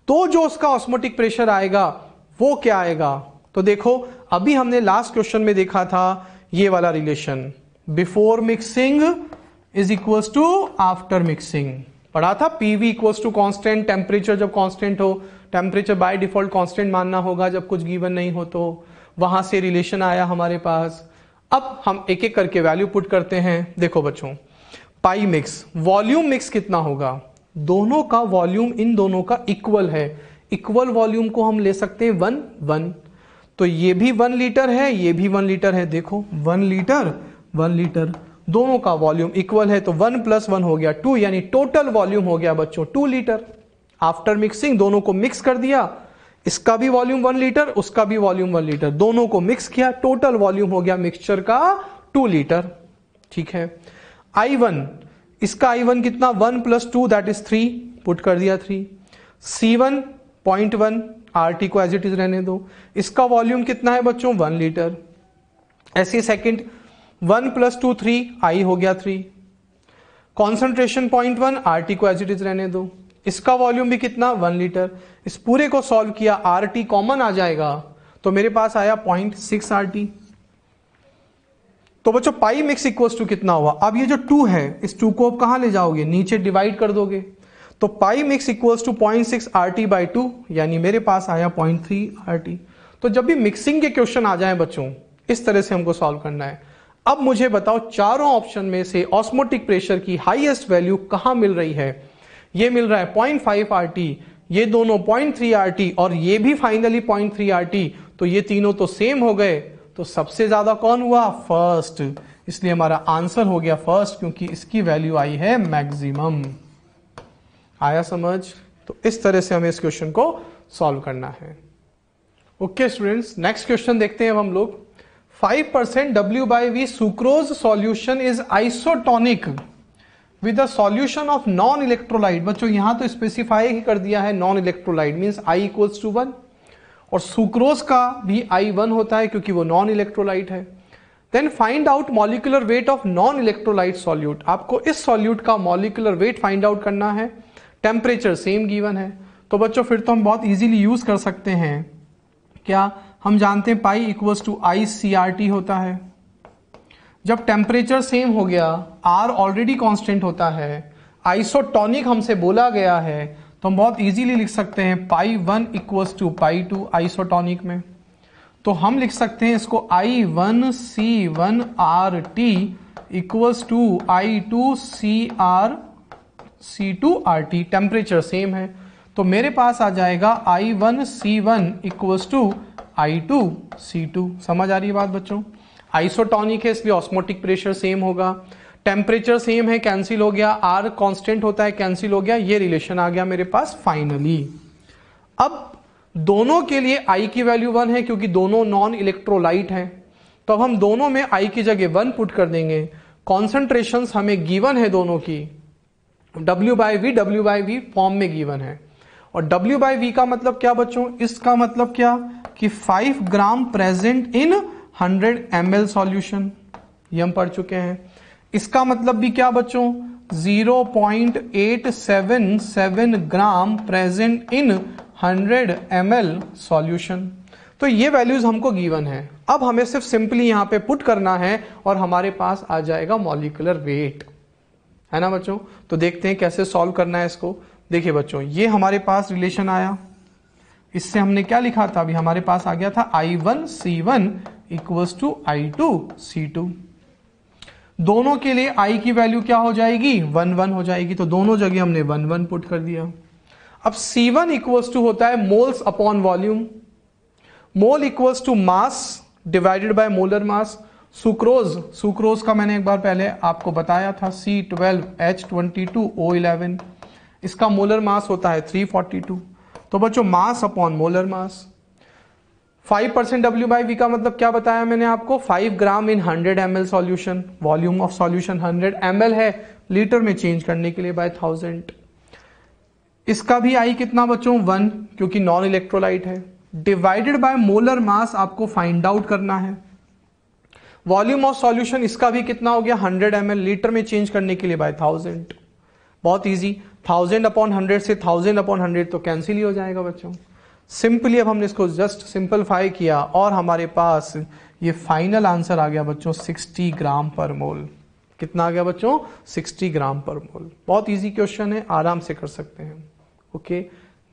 S1: तो जो उसका ऑस्मोटिक प्रेशर आएगा वो क्या आएगा। तो देखो अभी हमने लास्ट क्वेश्चन में देखा था ये वाला relation, before mixing is equals to after mixing, पढ़ा था। PV equals to constant, temperature जब कांस्टेंट हो, टेम्परेचर बाय डिफॉल्ट कांस्टेंट मानना होगा जब कुछ गिवन नहीं हो, तो वहां से रिलेशन आया हमारे पास। अब हम एक एक करके वैल्यू पुट करते हैं। देखो बच्चों पाई मिक्स, वॉल्यूम मिक्स कितना होगा, दोनों का वॉल्यूम इन दोनों का इक्वल है, इक्वल वॉल्यूम को हम ले सकते हैं 1 1, तो ये भी 1 लीटर है, ये भी 1 लीटर है। देखो 1 लीटर 1 लीटर, दोनों का वॉल्यूम इक्वल है, तो 1 + 1 हो गया 2, यानी टोटल वॉल्यूम हो गया बच्चों 2 लीटर। आफ्टर मिक्सिंग दोनों को मिक्स कर दिया, इसका भी वॉल्यूम 1 लीटर, उसका भी वॉल्यूम 1 लीटर, दोनों को मिक्स किया, टोटल वॉल्यूम हो गया मिक्सचर का 2 लीटर। ठीक है। I1, इसका I1 कितना 1 + 2 दैट इज 3, पुट कर दिया 3। C1 0.1, RT को एज इट इज रहने दो। इसका वॉल्यूम कितना है बच्चों 1 लीटर। ऐसे सेकंड 1 + 2 3, I हो गया 3। कॉन्सेंट्रेशन 0.1, RT को एज इट इज रहने दो। इसका वॉल्यूम भी कितना 1 लीटर। इस पूरे को सॉल्व किया, RT कॉमन आ जाएगा, तो मेरे पास आया 0.6 RT। तो बच्चों पाई मिक्स इक्वल्स टू कितना हुआ, अब ये जो 2 है इस 2 को आप कहां ले जाओगे, नीचे डिवाइड कर दोगे, तो पाई मिक्स इक्वल्स टू 0.6 RT/2, यानी मेरे पास आया 0.3 RT। तो जब भी मिक्सिंग के क्वेश्चन आ जाए बच्चों, इस तरह से हमको सॉल्व करना है। अब मुझे बताओ चारों ऑप्शन में से ऑस्मोटिक प्रेशर की हाईएस्ट वैल्यू कहां मिल रही है। ये मिल रहा है 0.5 RT, ये दोनों 0.3 RT और ये भी फाइनली 0.3 RT, तो ये तीनों तो सेम हो गए, तो सबसे ज्यादा कौन हुआ, फर्स्ट। इसलिए हमारा आंसर हो गया फर्स्ट, क्योंकि इसकी वैल्यू आई है मैक्सिमम। आया समझ। तो इस तरह से हमें इस क्वेश्चन को सॉल्व करना है। ओके स्टूडेंट्स, नेक्स्ट क्वेश्चन देखते हैं अब हम लोग। 5% W/V sucrose solution is isotonic with the solution of non electrolyte. बच्चों यहां तो स्पेसिफाई ही कर दिया है नॉन इलेक्ट्रोलाइट, मींस I = 1, और सुक्रोज का भी I1 होता है क्योंकि वो नॉन इलेक्ट्रोलाइट है। Then find out molecular weight of non electrolyte solute. आपको इस सॉल्यूट का मॉलिक्यूलर वेट फाइंड आउट करना है, टेम्परेचर सेम गिवन है। तो बच्चों फिर तो हम बहुत इजीली यूज कर सकते हैं, क्या हम जानते हैं पाई इक्वल्स टू ICRT होता है। जब टेम्परेचर सेम हो गया, R ऑलरेडी कांस्टेंट होता है, आइसोटोनिक हमसे बोला गया है, तो हम बहुत इजीली लिख सकते हैं पाई 1 इक्वल्स टू पाई 2 आइसोटोनिक में। तो हम लिख सकते हैं इसको I1C1RT equals to I2CR/C2RT, temperature same है, तो मेरे पास आ जाएगा I1C1 इक्वल्स टू I2C2। समझ आ रही है बात बच्चों। आइसोटोनिक है इसलिए ऑस्मोटिक प्रेशर सेम होगा, टेम्परेचर सेम है, कैंसिल हो गया, R कांस्टेंट होता है, कैंसिल हो गया, ये रिलेशन आ गया मेरे पास फाइनली। अब दोनों के लिए I की वैल्यू 1 है क्योंकि दोनों नॉन इलेक्ट्रोलाइट हैं, तो अब हम दोनों में I की जगह 1 पुट कर देंगे। कॉन्सेंट्रेशंस हमें गिवन है दोनों की, W/V फॉर्म में गिवन है, और W/V का मतलब क्या बच्चों, इसका मतलब क्या कि 5 ग्राम प्रेजेंट इन 100 ml सॉल्यूशन, ये हम पढ़ चुके हैं। इसका मतलब भी क्या बच्चों, 0.877 ग्राम प्रेजेंट इन 100 ml सॉल्यूशन। तो ये वैल्यूज हमको गिवन है, अब हमें सिर्फ सिंपली यहां पे पुट करना है और हमारे पास आ जाएगा मॉलिक्यूलर वेट, है ना बच्चों। तो देखते हैं कैसे सॉल्व करना है इसको। देखिए बच्चों, ये हमारे पास रिलेशन आया, इससे हमने क्या लिखा था, अभी हमारे पास आ गया था I1C1 इक्वल्स टू I2C2। दोनों के लिए I की वैल्यू क्या हो जाएगी, 1 1 हो जाएगी, तो दोनों जगह हमने 1 1 पुट कर दिया। अब C1 इक्वल्स टू होता है moles upon volume, mole equals to mass divided by molar mass. Sucrose का मैंने एक बार पहले आपको बताया था, C12H22O11, इसका मोलर मास होता है 342। तो बच्चों मास अपॉन मोलर मास, 5% W/V का मतलब क्या बताया मैंने आपको, 5 ग्राम इन 100 ml solution. Volume of solution 100 ml है, लीटर में चेंज करने के लिए बाय 1000। इसका भी I कितना बच्चों, 1, क्योंकि नॉन इलेक्ट्रोलाइट है, डिवाइडेड बाय मोलर मास आपको फाइंड आउट करना है। वॉल्यूम ऑफ सॉल्यूशन इसका भी कितना हो गया, 100 ml, लीटर में चेंज करने के लिए बाय 1000। बहुत इजी, 1000 अपॉन 100 से 1000 अपॉन 100 तो कैंसिल ही हो जाएगा बच्चों। सिंपली अब हमने इसको जस्ट सिंपलीफाई किया और हमारे पास ये फाइनल आंसर आ गया बच्चों 60 ग्राम पर मोल। कितना आ गया बच्चों, 60 ग्राम पर मोल। बहुत इजी क्वेश्चन है, आराम से कर सकते हैं। ओके,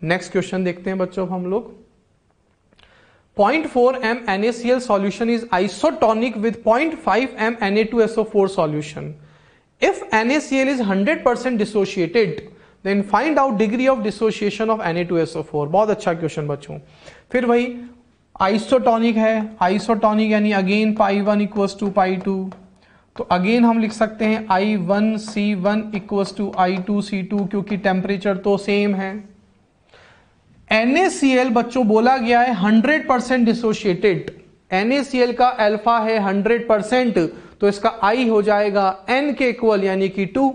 S1: नेक्स्ट क्वेश्चन देखते हैं बच्चों हम लोग। 0.4 m NaCl solution is isotonic with 0.5 m Na2SO4 solution. If NaCl is 100% dissociated, then find out degree of dissociation of Na2SO4। बहुत अच्छा क्वेश्चन बच्चों। फिर वही आइसोटॉनिक है, आइसोटॉनिक यानी अगेन π1 इक्वल्स टू π2, तो अगेन हम लिख सकते हैं I1C1 इक्वल्स टू I2C2, क्योंकि टेम्परेचर तो सेम है। NaCl बच्चों बोला गया है 100% डिसोशिएटेड, NaCl का अल्फा है 100%, तो इसका I हो जाएगा N के इक्वल यानी कि 2।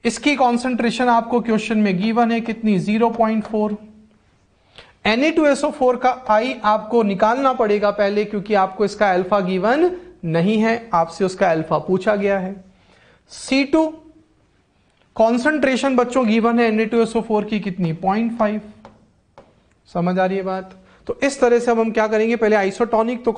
S1: इसकी कॉन्सेंट्रेशन आपको क्वेश्चन में गिवन है कितनी, 0.4। Na2SO4 का I आपको निकालना पड़ेगा पहले, क्योंकि आपको इसका अल्फा गिवन नहीं है, आपसे उसका अल्फा पूछा गया है। C2 कॉन्सेंट्रेशन बच्चों गिवन है Na2SO4 की कितनी, 0.5। समझ आ रही है बात। तो इस तरह से अब हम क्या करेंगे, पहले आइसोटॉनिक तो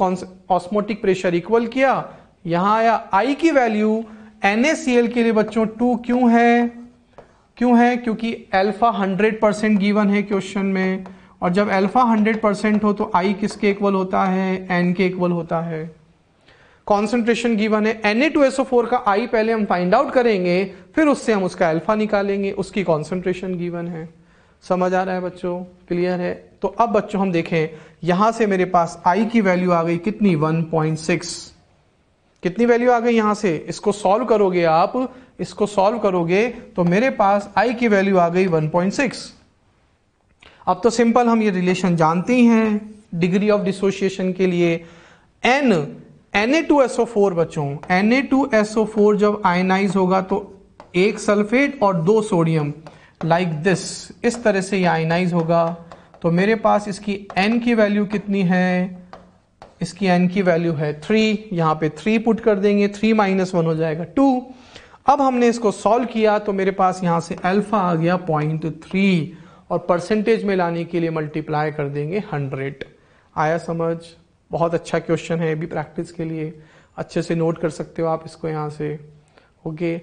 S1: ऑस्मोटिक प्रेशर इक्वल किया, यहां आया I की वैल्यू NaCl के लिए बच्चों 2 क्यों है, क्योंकि अल्फा 100% गिवन है क्वेश्चन में, और जब अल्फा 100% हो तो I किसके इक्वल होता है, N के इक्वल होता है। कॉन्सेंट्रेशन गिवन है, Na2SO4 का I पहले हम फाइंड आउट करेंगे, फिर उससे हम उसका अल्फा निकालेंगे, उसकी कॉन्सेंट्रेशन गिवन है। समझ आ रहा है बच्चों, क्लियर है। तो अब बच्चों हम देखें, यहां से मेरे पास I की वैल्यू आ गई कितनी, 1.6। कितनी वैल्यू आ गई यहां से, इसको सॉल्व करोगे आप, इसको सॉल्व करोगे तो मेरे पास I की वैल्यू आ गई 1.6। अब तो सिंपल हम ये रिलेशन जानते ही हैं डिग्री ऑफ डिसोसिएशन के लिए। Na2SO4 बच्चों, Na2SO4 जब आयनाइज होगा तो 1 सल्फेट और 2 सोडियम, लाइक दिस, इस तरह से ये आयनाइज होगा। तो मेरे पास इसकी N की वैल्यू कितनी है, इसकी N की वैल्यू है 3, यहां पे 3 पुट कर देंगे, 3 - 1 हो जाएगा 2। अब हमने इसको सॉल्व किया तो मेरे पास यहां से अल्फा आ गया 0.3, और परसेंटेज में लाने के लिए मल्टीप्लाई कर देंगे 100। आया समझ। बहुत अच्छा क्वेश्चन है, भी प्रैक्टिस के लिए अच्छे से नोट कर सकते हो आप इसको यहां से। ओके,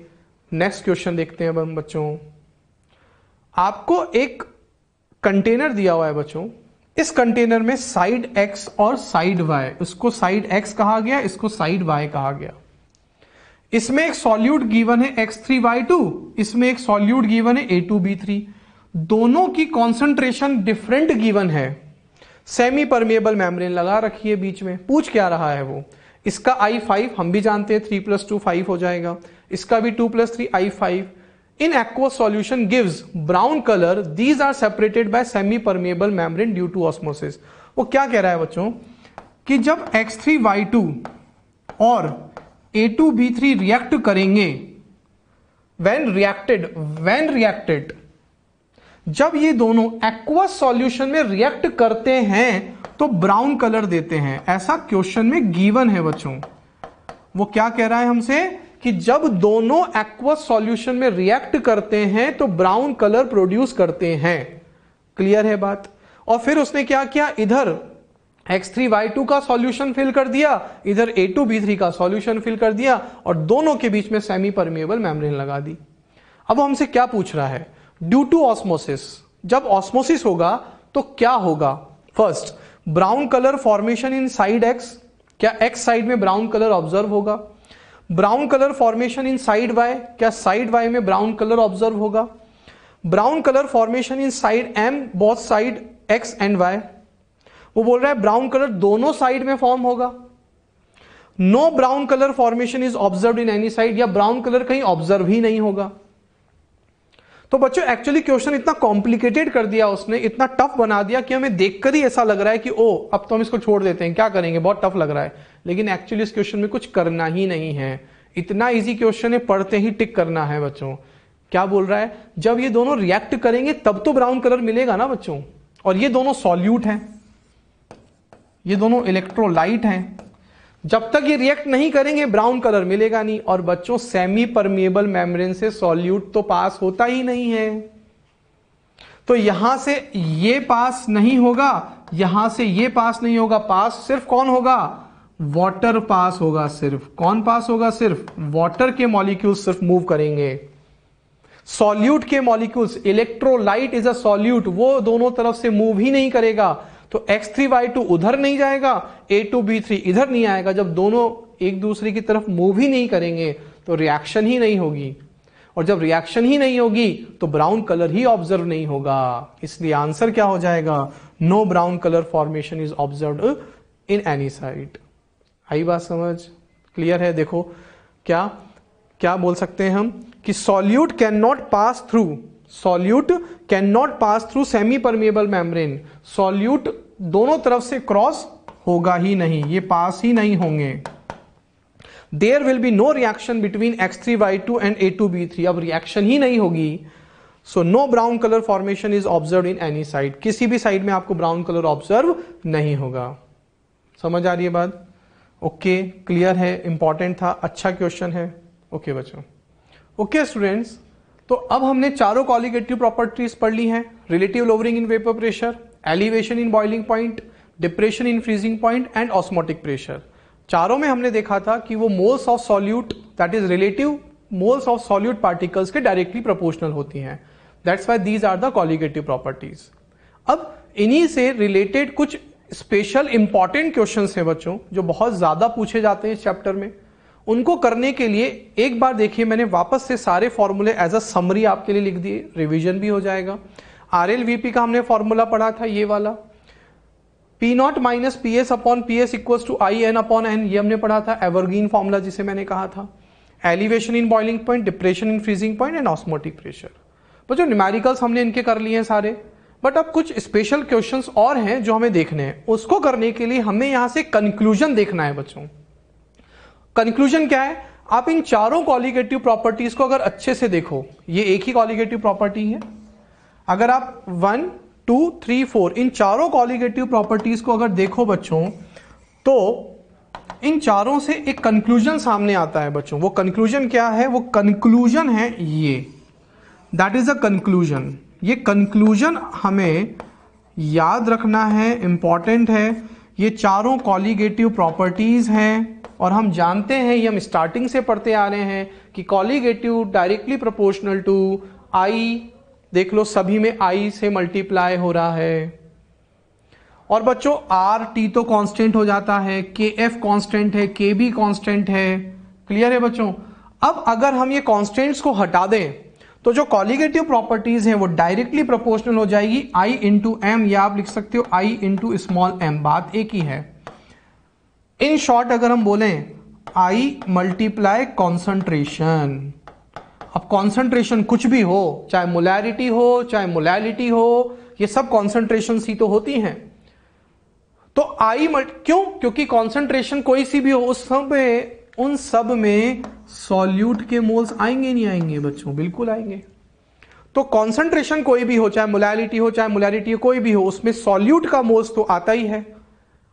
S1: नेक्स्ट क्वेश्चन देखते हैं अब हम बच्चों। आपको एक कंटेनर दिया हुआ है बच्चों, इस कंटेनर में साइड X और साइड Y, इसको साइड X कहा गया, इसको साइड Y कहा गया। इसमें एक सॉल्यूट गिवन है X3Y2, इसमें एक सॉल्यूट गिवन है A2B3। दोनों की कॉन्सेंट्रेशन डिफरेंट गिवन है। सेमी परमेबल मेम्ब्रेन लगा रखी है बीच में, पूछ क्या रहा है वो, इसका I5 हम भी जानते हैं, 3 + 2 5 हो जाएगा, इसका भी 2 + 3 I5। In aqueous solution gives brown color, these are separated by semi permeable membrane due to osmosis। वो क्या कह रहा है बच्चों कि जब X3Y2 और A2B3 रिएक्ट करेंगे, when reacted, जब ये दोनों एक्वस सॉल्यूशन में रिएक्ट करते हैं तो ब्राउन कलर देते हैं, ऐसा क्वेश्चन में गिवन है बच्चों। वो क्या कह रहा है हमसे कि जब दोनों एक्वस सॉल्यूशन में रिएक्ट करते हैं तो ब्राउन कलर प्रोड्यूस करते हैं। क्लियर है बात। और फिर उसने क्या किया, इधर X3Y2 का सॉल्यूशन फिल कर दिया, इधर A2B3 का सॉल्यूशन फिल कर दिया, और दोनों के बीच में सेमी परमेबल मेम्ब्रेन लगा दी। अब वो हमसे क्या पूछ रहा है, ड्यू टू ऑस्मोसिस, जब ऑस्मोसिस होगा तो क्या होगा। First, brown colour formation in side X, क्या एक्स साइड में ब्राउन कलर ऑब्जर्व होगा। Brown colour formation in side Y, क्या साइड वाई में ब्राउन कलर ऑब्जर्व होगा। Brown colour formation in side M, both side X and Y, वो बोल रहा है ब्राउन कलर दोनों साइड में फॉर्म होगा। No brown colour formation is observe in any side, या ब्राउन कलर कहीं ऑब्जर्व ही नहीं होगा। तो बच्चों एक्चुअली क्वेश्चन इतना कॉम्प्लिकेटेड कर दिया उसने, इतना टफ बना दिया कि हमें देखकर ही ऐसा लग रहा है कि ओ अब तो हम इसको छोड़ देते हैं, क्या करेंगे, बहुत टफ लग रहा है। लेकिन एक्चुअली इस क्वेश्चन में कुछ करना ही नहीं है, इतना इजी क्वेश्चन है, पढ़ते ही टिक करना है बच्चों। क्या बोल रहा है, जब ये दोनों रिएक्ट करेंगे तब तो ब्राउन कलर मिलेगा ना बच्चों, और ये दोनों सॉल्यूट हैं, ये दोनों इलेक्ट्रोलाइट हैं, जब तक ये रिएक्ट नहीं करेंगे ब्राउन कलर मिलेगा नहीं। और बच्चों सेमी परमिएबल मेम्ब्रेन से सॉल्यूट तो पास होता ही नहीं है, तो यहां से ये पास नहीं होगा, यहां से ये पास नहीं होगा, पास सिर्फ कौन होगा, वाटर पास होगा। सिर्फ कौन पास होगा, सिर्फ वाटर के मॉलिक्यूल्स सिर्फ मूव करेंगे। सॉल्यूट के molecules, electrolyte is a solute, वो दोनों तरफ से मूव ही नहीं करेगा, तो X3Y2 उधर नहीं जाएगा, A2B3 इधर नहीं आएगा। जब दोनों एक दूसरे की तरफ मूव ही नहीं करेंगे तो रिएक्शन ही नहीं होगी, और जब रिएक्शन ही नहीं होगी तो ब्राउन कलर ही ऑब्जर्व नहीं होगा। इसलिए आंसर क्या हो जाएगा, no brown colour formation is observed in any side. आई बात समझ, क्लियर है। देखो क्या क्या बोल सकते हैं हम कि solute can not pass through, solute can not pass through semi permeable membrane, solute दोनों तरफ से क्रॉस होगा ही नहीं, ये पास ही नहीं होंगे। There will be no reaction between X3Y2 and A2B3, अब रिएक्शन ही नहीं होगी, so no brown colour formation is observe in any side, किसी भी साइड में आपको ब्राउन कलर ऑब्जर्व नहीं होगा। समझ आ रही है बात, ओके क्लियर है, इंपॉर्टेंट था, अच्छा क्वेश्चन है। ओके बच्चों, ओके स्टूडेंट्स, तो अब हमने चारों कॉलिगेटिव प्रॉपर्टीज पढ़ ली हैं, relative lowering in vapour pressure, elevation in boiling point, depression in freezing point and osmotic pressure. चारों में हमने देखा था कि वो moles of solute, that is relative moles of solute particles के डायरेक्टली प्रोपोर्शनल होती हैं, that's why these are the colligative properties. अब इन्हीं से रिलेटेड कुछ स्पेशल इंपॉर्टेंट क्वेश्चंस हैं बच्चों, जो बहुत ज्यादा पूछे जाते हैं इस चैप्टर में। उनको करने के लिए एक बार देखिए, मैंने वापस से सारे फॉर्मूले एज अ समरी आपके लिए लिख दिए, रिवीजन भी हो जाएगा। RLVP का हमने फॉर्मूला पढ़ा था, ये वाला P0 minus PS upon PS equals to IN upon N, ये हमने पढ़ा था, एवरग्रीन फॉर्मूला जिसे मैंने कहा था। Elevation in boiling point, depression in freezing point and osmotic pressure. तो जो न्यूमेरिकल्स हमने इनके कर लिए हैं सारे, बट अब कुछ स्पेशल क्वेश्चंस और हैं जो हमें देखने हैं। उसको करने के लिए हमें यहां से कंक्लूजन देखना है बच्चों। कंक्लूजन क्या है, आप इन चारों कॉलिगेटिव प्रॉपर्टीज को अगर अच्छे से देखो, ये एक ही कॉलिगेटिव प्रॉपर्टी है, अगर आप 1 2 3 4 इन चारों कॉलिगेटिव प्रॉपर्टीज को अगर देखो बच्चों, तो इन चारों से एक कंक्लूजन सामने आता है बच्चों। वो कंक्लूजन क्या है, वो कंक्लूजन है ये, दैट इज अ कंक्लूजन। ये कंक्लूजन हमें याद रखना है, इंपॉर्टेंट है। ये चारों कॉलिगेटिव प्रॉपर्टीज हैं, और हम जानते हैं, ये हम स्टार्टिंग से पढ़ते आ रहे हैं कि colligative directly proportional to I, देख लो सभी में I से मल्टीप्लाई हो रहा है। और बच्चों RT तो कांस्टेंट हो जाता है, KF कांस्टेंट है, KB कांस्टेंट है, क्लियर है बच्चों। अब अगर हम ये कांस्टेंट्स को हटा दें तो जो कॉलिगेटिव प्रॉपर्टीज हैं वो डायरेक्टली प्रोपोर्शनल हो जाएगी I इंटू M, या आप लिख सकते हो I इंटू स्मॉल m, बात एक ही है। इन शॉर्ट अगर हम बोलें I मल्टीप्लाई कॉन्सेंट्रेशन। अब कॉन्सेंट्रेशन कुछ भी हो, चाहे मोलैरिटी हो चाहे मोलैलिटी हो, ये सब कॉन्सेंट्रेशन सी तो होती हैं। तो क्यों, क्योंकि कॉन्सेंट्रेशन कोई सी भी हो, उन सब में सॉल्यूट के मोल्स आएंगे नहीं आएंगे बच्चों, बिल्कुल आएंगे। तो कॉन्सेंट्रेशन कोई भी हो, चाहे मोलैलिटी हो चाहे मोलैरिटी कोई भी हो, उसमें सॉल्यूट का मोल्स तो आता ही है।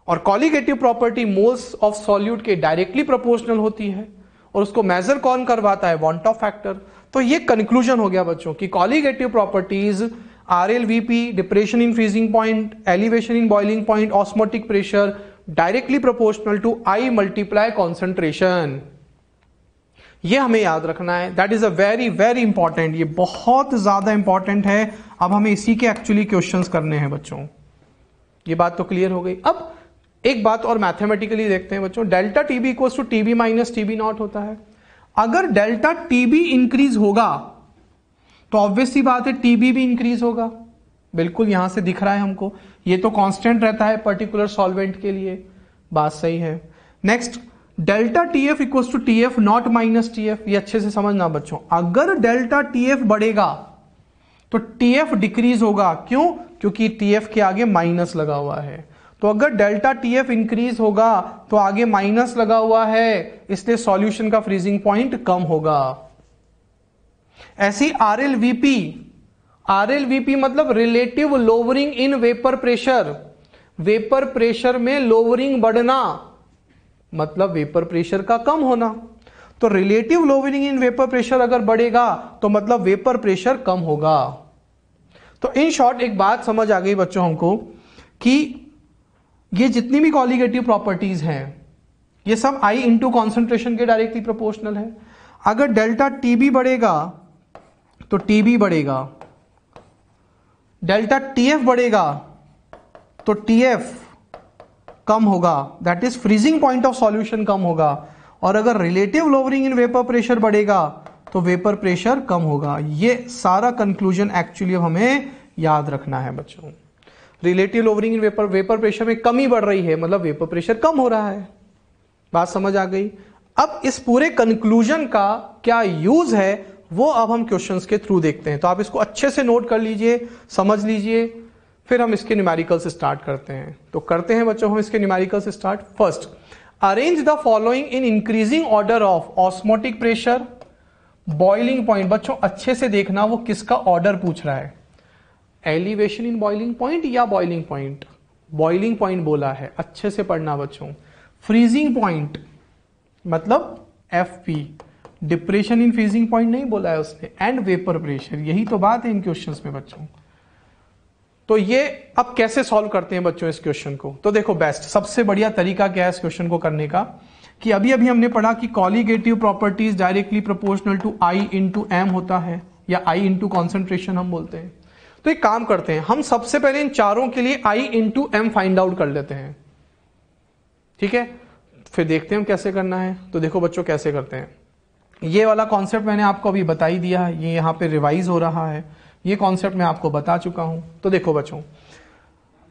S1: और colligative property moles of solute के डायरेक्टली प्रोपोर्शनल होती है, और उसको मेजर कौन करवाता है, वॉन टॉप फैक्टर। तो ये कंक्लूजन हो गया बच्चों कि colligative properties RLVP, depression in freezing point, elevation in boiling point, osmotic pressure directly proportional to I multiply concentration. ये हमें याद रखना है। That is a very very important, ये बहुत ज्यादा इंपॉर्टेंट है। अब हमें इसी के एक्चुअली क्वेश्चंस करने हैं बच्चों। ये बात तो क्लियर हो गई। अब एक बात और मैथमेटिकली देखते हैं बच्चों। Delta TB equals to TB minus TB not होता है। अगर डेल्टा टीबी इंक्रीज होगा तो ऑब्वियस सी बात है टीबी भी इंक्रीज होगा। बिल्कुल यहां से दिख रहा है हमको, ये तो कांस्टेंट रहता है पर्टिकुलर सॉल्वेंट के लिए, बात सही है। Next, delta TF equals to TF not minus TF. ये अच्छे से समझना बच्चों, अगर डेल्टा टीएफ बढ़ेगा तो टीएफ डिक्रीज होगा। क्यों? क्योंकि टीएफ के आगे माइनस लगा हुआ है। तो अगर डेल्टा टीएफ इंक्रीज होगा तो आगे माइनस लगा हुआ है, इसलिए सॉल्यूशन का फ्रीजिंग पॉइंट कम होगा। ऐसी आरएलवीपी, आरएलवीपी मतलब relative lowering in vapour pressure. Vapour pressure में लोअरिंग बढ़ना मतलब वेपर प्रेशर का कम होना। तो relative lowering in vapour pressure अगर बढ़ेगा तो मतलब वेपर प्रेशर कम होगा। तो इन शॉर्ट एक बात समझ आ गई बच्चों हमको कि ये जितनी भी कॉलिगेटिव प्रॉपर्टीज हैं ये सब I इंटू कॉन्सेंट्रेशन के डायरेक्टली प्रोपोर्शनल है। अगर डेल्टा टीबी बढ़ेगा तो टीबी बढ़ेगा, डेल्टा टीएफ बढ़ेगा तो टीएफ कम होगा, that is freezing point of solution कम होगा। और अगर relative lowering in vapour pressure बढ़ेगा तो वेपर प्रेशर कम होगा। ये सारा कंक्लूजन एक्चुअली हमें याद रखना है बच्चों। Relative lowering in vapour pressure में कमी बढ़ रही है मतलब वेपर प्रेशर कम हो रहा है। बात समझ आ गई। अब इस पूरे कंक्लूजन का क्या यूज है वो अब हम क्वेश्चंस के थ्रू देखते हैं। तो आप इसको अच्छे से नोट कर लीजिए, समझ लीजिए, फिर हम इसके न्यूमेरिकल्स स्टार्ट करते हैं। तो करते हैं बच्चों हम इसके numericals start. First, arrange the following in increasing order of osmotic pressure, boiling point. बच्चों अच्छे से देखना वो किसका ऑर्डर पूछ रहा है, एलिवेशन इन बॉइलिंग पॉइंट या बॉइलिंग पॉइंट। बॉइलिंग पॉइंट बोला है, अच्छे से पढ़ना बच्चों। फ्रीजिंग पॉइंट मतलब FP, depression in freezing point नहीं बोला है उसने, एंड वेपर प्रेशर। यही तो बात है इन क्वेश्चंस में बच्चों। तो ये अब कैसे सॉल्व करते हैं बच्चों इस क्वेश्चन को। तो देखो बेस्ट सबसे बढ़िया तरीका क्या है इस क्वेश्चन को करने का कि अभी अभी हमने पढ़ा कि colligative properties directly proportional to I into M होता है या आई इंटू कॉन्सेंट्रेशन हम बोलते हैं। तो एक काम करते हैं, हम सबसे पहले इन चारों के लिए आई इंटू एम फाइंड आउट कर लेते हैं, ठीक है। फिर देखते हैं हम कैसे करना है। तो देखो बच्चों कैसे करते हैं। ये वाला कॉन्सेप्ट मैंने आपको अभी बता ही दिया है, ये यहां पे रिवाइज हो रहा है, ये कॉन्सेप्ट मैं आपको बता चुका हूं। तो देखो बच्चों,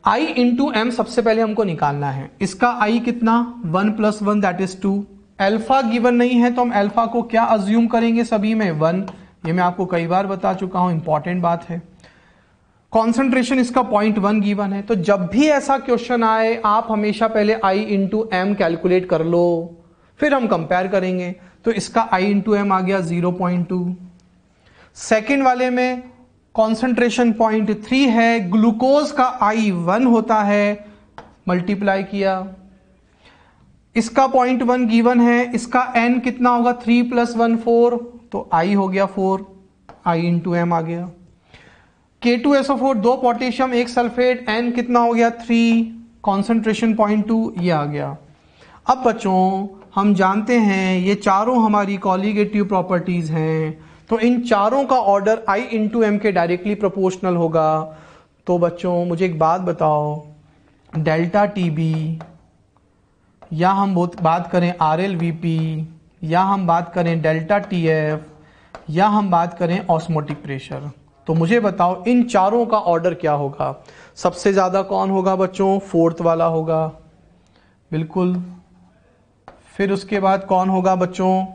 S1: I इंटू एम सबसे पहले हमको निकालना है। इसका I कितना, 1 + 1 दैट इज 2। अल्फा गिवन नहीं है तो हम अल्फा को क्या अज्यूम करेंगे सभी में, 1। ये मैं आपको कई बार बता चुका हूं, इंपॉर्टेंट बात है। कॉन्सेंट्रेशन इसका 0.1 गिवन है। तो जब भी ऐसा क्वेश्चन आए आप हमेशा पहले I इंटू एम कैलकुलेट कर लो, फिर हम कंपेयर करेंगे। तो इसका I इंटू एम आ गया 0.2। सेकेंड वाले में कॉन्सेंट्रेशन 0.3 है, ग्लूकोज का I 1 होता है, मल्टीप्लाई किया। इसका 0.1 गिवन है, इसका N कितना होगा, 3 + 1 4, तो I हो गया 4, I इंटू एम आ गया। K2SO4 2 पोटेशियम 1 सल्फेट, N कितना हो गया 3, कॉन्सेंट्रेशन 0.2, ये आ गया। अब बच्चों हम जानते हैं ये चारों हमारी कॉलिगेटिव प्रॉपर्टीज हैं, तो इन चारों का ऑर्डर I इंटू एम के डायरेक्टली प्रोपोर्शनल होगा। तो बच्चों मुझे एक बात बताओ, डेल्टा टीबी या हम बात करें RLVP या हम बात करें डेल्टा TF या हम बात करें ऑस्मोटिक प्रेशर, तो मुझे बताओ इन चारों का ऑर्डर क्या होगा। सबसे ज्यादा कौन होगा बच्चों, 4th वाला होगा, बिल्कुल। फिर उसके बाद कौन होगा बच्चों,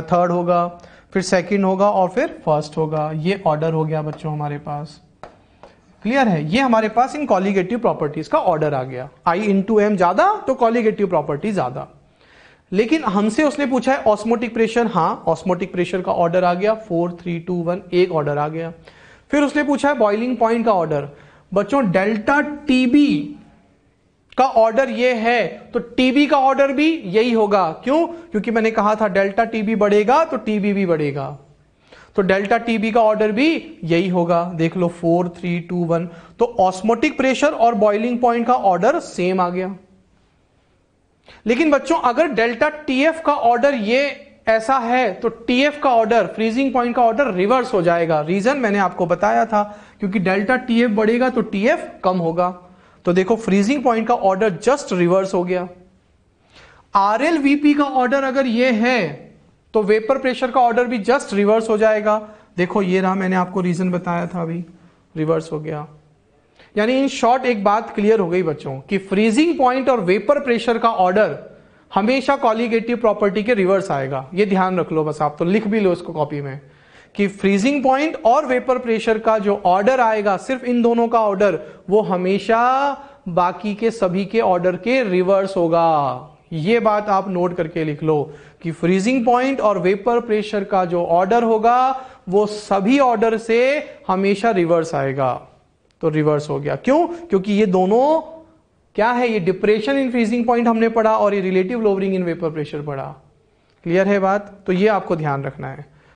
S1: थर्ड होगा, फिर सेकंड होगा और फिर फर्स्ट होगा। ये ऑर्डर हो गया बच्चों हमारे पास, क्लियर है। ये हमारे पास इन कॉलिगेटिव प्रॉपर्टीज का ऑर्डर आ गया। I इंटू एम ज्यादा तो कॉलिगेटिव प्रॉपर्टी ज्यादा। लेकिन हमसे उसने पूछा है ऑस्मोटिक प्रेशर, हाँ ऑस्मोटिक प्रेशर का ऑर्डर आ गया 4 3 2 1, एक ऑर्डर आ गया। फिर उसने पूछा है बॉइलिंग पॉइंट का ऑर्डर। बच्चों डेल्टा टीबी का ऑर्डर ये है तो टीबी का ऑर्डर भी यही होगा। क्यों? क्योंकि मैंने कहा था डेल्टा टीबी बढ़ेगा तो टीबी भी बढ़ेगा, तो डेल्टा टीबी का ऑर्डर भी यही होगा। देख लो 4 3 2 1, तो ऑस्मोटिक प्रेशर और बॉइलिंग पॉइंट का ऑर्डर सेम आ गया। लेकिन बच्चों अगर डेल्टा टीएफ का ऑर्डर ये ऐसा है तो टीएफ का ऑर्डर, फ्रीजिंग पॉइंट का ऑर्डर रिवर्स हो जाएगा। रीजन मैंने आपको बताया था, क्योंकि डेल्टा टीएफ बढ़ेगा तो टीएफ कम होगा। तो देखो फ्रीजिंग पॉइंट का ऑर्डर जस्ट रिवर्स हो गया। आरएल वीपी का ऑर्डर अगर ये है तो वेपर प्रेशर का ऑर्डर भी जस्ट रिवर्स हो जाएगा। देखो ये रहा, मैंने आपको रीजन बताया था, अभी रिवर्स हो गया। यानी इन शॉर्ट एक बात क्लियर हो गई बच्चों कि फ्रीजिंग पॉइंट और वेपर प्रेशर का ऑर्डर हमेशा कॉलिगेटिव प्रॉपर्टी के रिवर्स आएगा। ये ध्यान रख लो बस, आप तो लिख भी लो इसको कॉपी में कि फ्रीजिंग पॉइंट और वेपर प्रेशर का जो ऑर्डर आएगा, सिर्फ इन दोनों का ऑर्डर, वो हमेशा बाकी के सभी के ऑर्डर के रिवर्स होगा। ये बात आप नोट करके लिख लो कि फ्रीजिंग पॉइंट और वेपर प्रेशर का जो ऑर्डर होगा वो सभी ऑर्डर से हमेशा रिवर्स आएगा। तो रिवर्स हो गया, क्यों? क्योंकि ये दोनों क्या है, ये डिप्रेशन इन फ्रीजिंग पॉइंट हमने पढ़ा और ये relative lowering in vapour pressure पढ़ा। क्लियर है बात? तो ये आपको ध्यान रखना है।